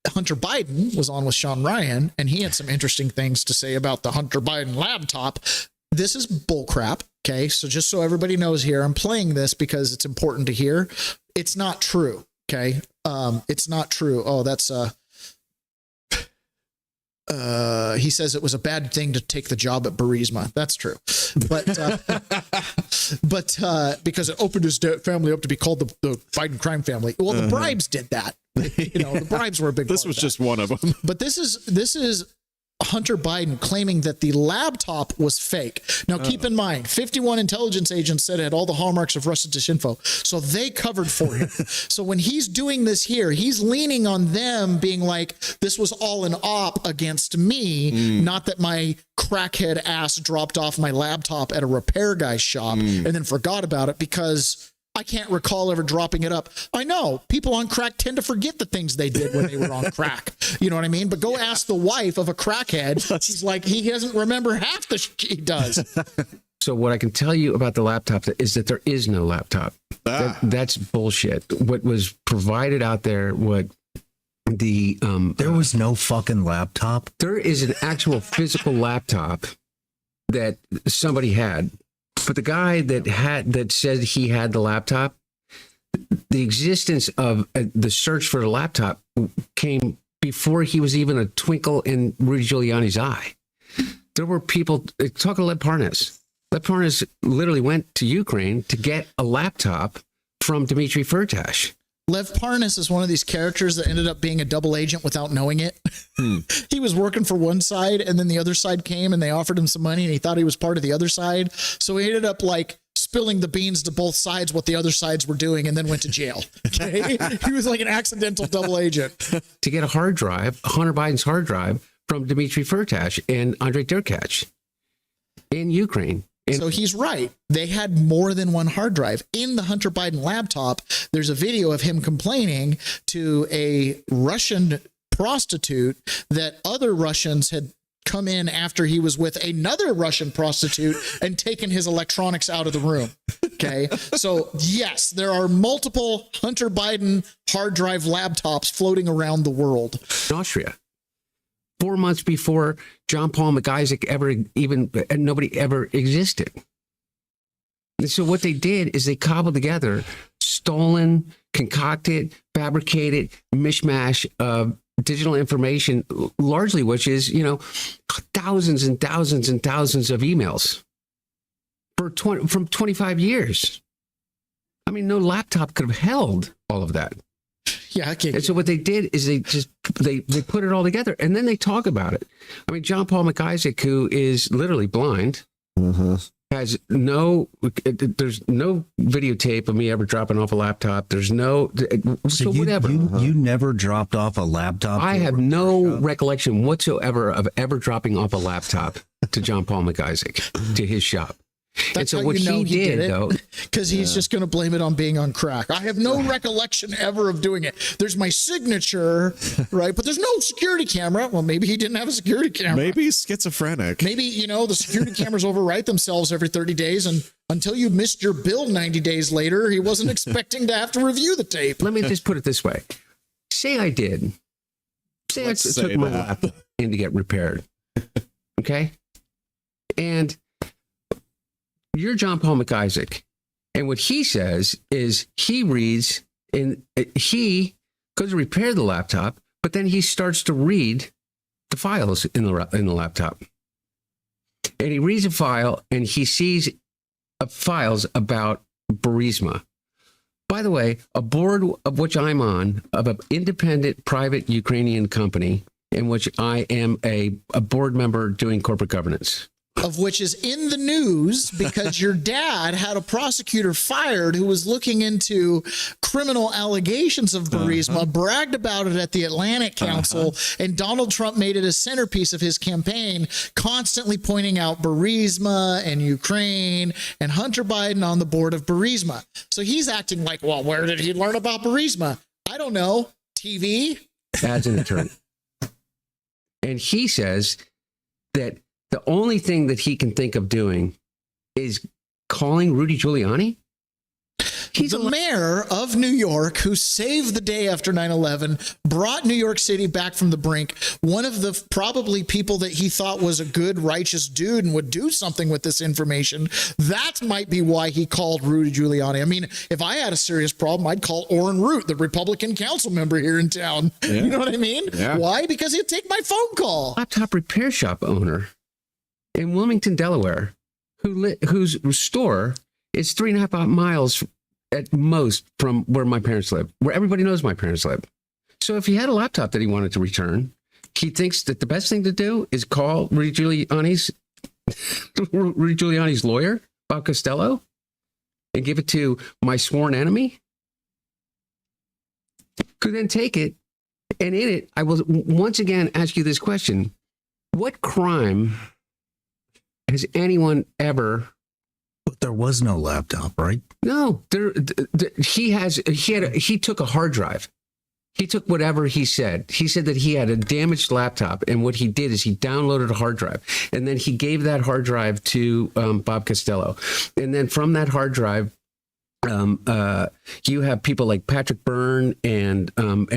[SPEAKER 4] Hunter Biden was on with Sean Ryan, and he had some interesting things to say about the Hunter Biden laptop. This is bullcrap. Okay, so just so everybody knows here, I'm playing this because it's important to hear. It's not true. Okay. It's not true. Oh, that's, he says it was a bad thing to take the job at Burisma. That's true. But because it opened his family up to be called the Biden crime family. Well, the bribes did that. The bribes were a big
[SPEAKER 13] This was just one of them.
[SPEAKER 4] But this is Hunter Biden claiming that the laptop was fake. Now, keep in mind, 51 intelligence agents said it had all the hallmarks of Russia disinfo. So they covered for him. So when he's doing this here, he's leaning on them being like, this was all an op against me, not that my crackhead ass dropped off my laptop at a repair guy's shop and then forgot about it because I can't recall ever dropping it up. I know people on crack tend to forget the things they did when they were on crack. You know what I mean? But go ask the wife of a crackhead. She's like, he doesn't remember half the shit he does.
[SPEAKER 3] So what I can tell you about the laptop is that there is no laptop. That's bullshit. What was provided out there, there was no fucking laptop. There is an actual physical laptop that somebody had, but the guy that said he had the laptop, the existence of the search for the laptop came before he was even a twinkle in Rudy Giuliani's eye. There were people, talk to Lev Parnas. Lev Parnas literally went to Ukraine to get a laptop from Dmitry Firtash.
[SPEAKER 4] Lev Parnas is one of these characters that ended up being a double agent without knowing it. He was working for one side, and then the other side came and they offered him some money, and he thought he was part of the other side. So he ended up like spilling the beans to both sides what the other sides were doing, and then went to jail. Okay? He was like an accidental double agent.
[SPEAKER 3] To get a hard drive, Hunter Biden's hard drive from Dmitry Firtash and Andrei Derkach in Ukraine.
[SPEAKER 4] So he's right. They had more than one hard drive. In the Hunter Biden laptop, there's a video of him complaining to a Russian prostitute that other Russians had come in after he was with another Russian prostitute and taken his electronics out of the room. Okay. So yes, there are multiple Hunter Biden hard drive laptops floating around the world.
[SPEAKER 3] In Austria. 4 months before John Paul McIsaac nobody ever existed. And so what they did is they cobbled together stolen, concocted, fabricated mishmash of digital information, largely which is, thousands and thousands and thousands of emails from 25 years. I mean, no laptop could have held all of that.
[SPEAKER 4] Yeah,
[SPEAKER 3] and so what they did is they put it all together, and then they talk about it. I mean, John Paul McIsaac, who is literally blind, has there's no videotape of me ever dropping off a laptop. There's no, so whatever.
[SPEAKER 10] You never dropped off a laptop?
[SPEAKER 3] I have no recollection whatsoever of ever dropping off a laptop to John Paul McIsaac, to his shop.
[SPEAKER 4] That's
[SPEAKER 3] and so
[SPEAKER 4] how
[SPEAKER 3] what
[SPEAKER 4] he did
[SPEAKER 3] though,
[SPEAKER 4] because he's just going to blame it on being on crack. I have no recollection ever of doing it. There's my signature, right? But there's no security camera. Well, maybe he didn't have a security camera.
[SPEAKER 13] Maybe he's schizophrenic.
[SPEAKER 4] Maybe, the security cameras overwrite themselves every 30 days. And until you missed your bill 90 days later, he wasn't expecting to have to review the tape.
[SPEAKER 3] Let me just put it this way. Say I did. Say I took my laptop in to get repaired. Okay? And you're John Paul McIsaac, and what he says is he reads and he goes to repair the laptop, but then he starts to read the files in the laptop, and he reads a file and he sees files about Burisma. By the way, a board of which I'm on of an independent private Ukrainian company in which I am a board member doing corporate governance.
[SPEAKER 4] Of which is in the news because your dad had a prosecutor fired who was looking into criminal allegations of Burisma, bragged about it at the Atlantic Council, and Donald Trump made it a centerpiece of his campaign, constantly pointing out Burisma and Ukraine and Hunter Biden on the board of Burisma. So he's acting like, well, where did he learn about Burisma? I don't know. TV?
[SPEAKER 3] As an attorney. And he says that the only thing that he can think of doing is calling Rudy Giuliani.
[SPEAKER 4] He's the mayor of New York who saved the day after 9/11, brought New York City back from the brink. One of the probably people that he thought was a good, righteous dude and would do something with this information. That might be why he called Rudy Giuliani. I mean, if I had a serious problem, I'd call Orrin Root, the Republican council member here in town. Yeah. You know what I mean? Yeah. Why? Because he'd take my phone call.
[SPEAKER 3] Laptop repair shop owner in Wilmington, Delaware, whose store is 3.5 miles at most from where my parents live, where everybody knows my parents live. So if he had a laptop that he wanted to return, he thinks that the best thing to do is call Rudy Giuliani's lawyer, Bob Costello, and give it to my sworn enemy, who then take it, and in it, I will once again ask you this question. What crime has anyone ever...
[SPEAKER 10] But there was no laptop, right?
[SPEAKER 3] No, he took a hard drive. He took whatever he said. He said that he had a damaged laptop, and what he did is he downloaded a hard drive, and then he gave that hard drive to Bob Costello, and then from that hard drive, You have people like Patrick Byrne and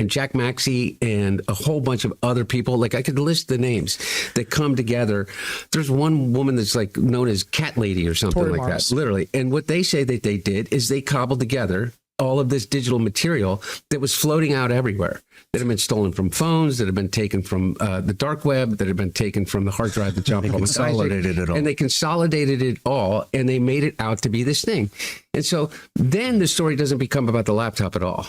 [SPEAKER 3] Jack Maxey and a whole bunch of other people. Like I could list the names that come together. There's one woman that's like known as Cat Lady or something
[SPEAKER 4] Tori
[SPEAKER 3] like
[SPEAKER 4] Morris.
[SPEAKER 3] that, literally. And what they say that they did is they cobbled together all of this digital material that was floating out everywhere, that had been stolen from phones, that had been taken from the dark web, that had been taken from the hard drive that John Paul
[SPEAKER 10] consolidated it all.
[SPEAKER 3] And they consolidated it all, and they made it out to be this thing. And so then the story doesn't become about the laptop at all.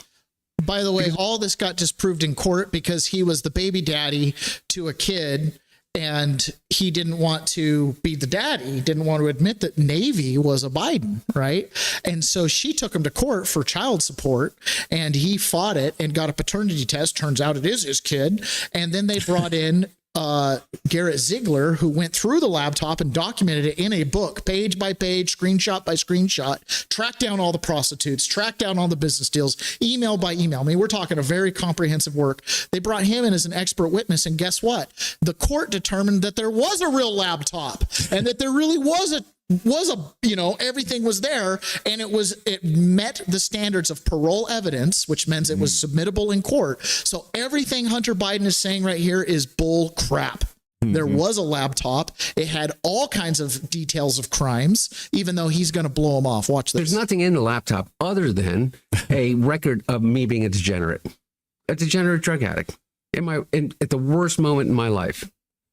[SPEAKER 4] By the way, all this got disproved in court because he was the baby daddy to a kid, and he didn't want to be the daddy. He didn't want to admit that Navy was a Biden, right? And so she took him to court for child support, and he fought it and got a paternity test. Turns out it is his kid. And then they brought in Garrett Ziegler, who went through the laptop and documented it in a book, page by page, screenshot by screenshot, tracked down all the prostitutes, tracked down all the business deals, email by email. I mean, we're talking a very comprehensive work. They brought him in as an expert witness, and guess what? The court determined that there was a real laptop and that there really was a everything was there, and it met the standards of parole evidence, which means it was submittable in court. So everything Hunter Biden is saying right here is bull crap. There was a laptop. It had all kinds of details of crimes, even though he's going to blow them off. Watch this.
[SPEAKER 3] There's nothing in the laptop other than a record of me being a degenerate drug addict at the worst moment in my life.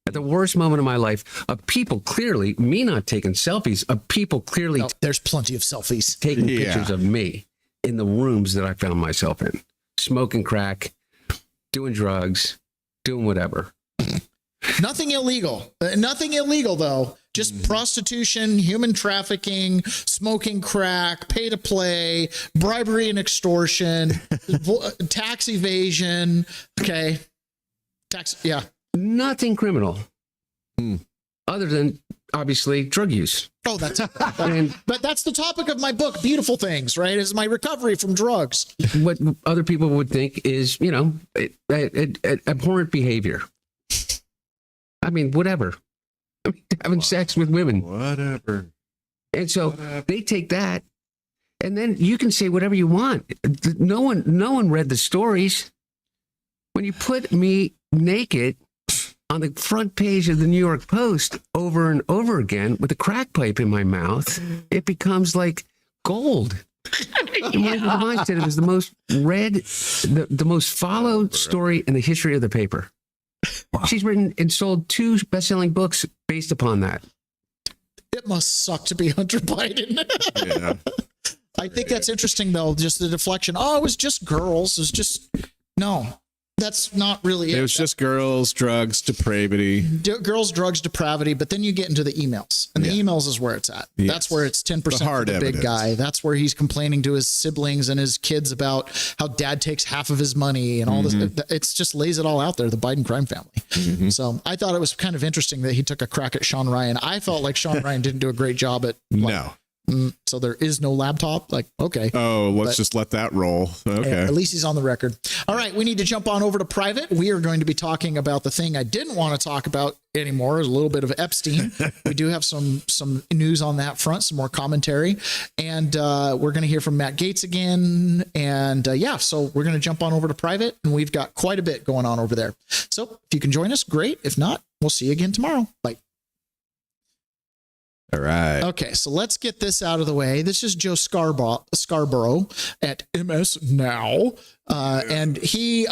[SPEAKER 3] At the worst moment of my life, of people clearly, me not taking selfies, of people clearly.
[SPEAKER 4] There's plenty of selfies.
[SPEAKER 3] Taking pictures of me in the rooms that I found myself in, smoking crack, doing drugs, doing whatever.
[SPEAKER 4] Nothing illegal. Nothing illegal, though. Just prostitution, human trafficking, smoking crack, pay to play, bribery and extortion, tax evasion. Okay. Yeah.
[SPEAKER 3] Nothing criminal, other than obviously drug use.
[SPEAKER 4] Oh, but that's the topic of my book, Beautiful Things, right? Is my recovery from drugs.
[SPEAKER 3] What other people would think is, abhorrent behavior. I mean, whatever. Having sex with women.
[SPEAKER 13] Whatever.
[SPEAKER 3] And so they take that, and then you can say whatever you want. No one read the stories. When you put me naked on the front page of the New York Post over and over again with a crack pipe in my mouth, it becomes like gold. Mine said it was the most read, the most followed story in the history of the paper. Wow. She's written and sold 2 best-selling books based upon that.
[SPEAKER 4] It must suck to be Hunter Biden.
[SPEAKER 13] Yeah.
[SPEAKER 4] I think that's interesting, though, just the deflection. Oh, it was just girls. It was just, no. That's not really it.
[SPEAKER 13] It was just girls, drugs, depravity.
[SPEAKER 4] Girls, drugs, depravity. But then you get into the emails. And the emails is where it's at.
[SPEAKER 13] Yes.
[SPEAKER 4] That's where it's 10%
[SPEAKER 13] The hard
[SPEAKER 4] for the big
[SPEAKER 13] evidence.
[SPEAKER 4] guy. That's where he's complaining to his siblings and his kids about how dad takes half of his money and all this. It's just lays it all out there, the Biden crime family. So I thought it was kind of interesting that he took a crack at Sean Ryan. I felt like Sean Ryan didn't do a great job at
[SPEAKER 13] No.
[SPEAKER 4] So there is no laptop. Like, okay.
[SPEAKER 13] Oh, let's just let that roll. Okay.
[SPEAKER 4] Yeah, at least he's on the record. All right. We need to jump on over to private. We are going to be talking about the thing I didn't want to talk about anymore, is a little bit of Epstein. We do have some news on that front, some more commentary. And we're going to hear from Matt Gaetz again. And so we're going to jump on over to private, and we've got quite a bit going on over there. So if you can join us, great. If not, we'll see you again tomorrow. Bye.
[SPEAKER 13] All right.
[SPEAKER 4] Okay, so let's get this out of the way. This is Joe Scarborough at MS Now, and he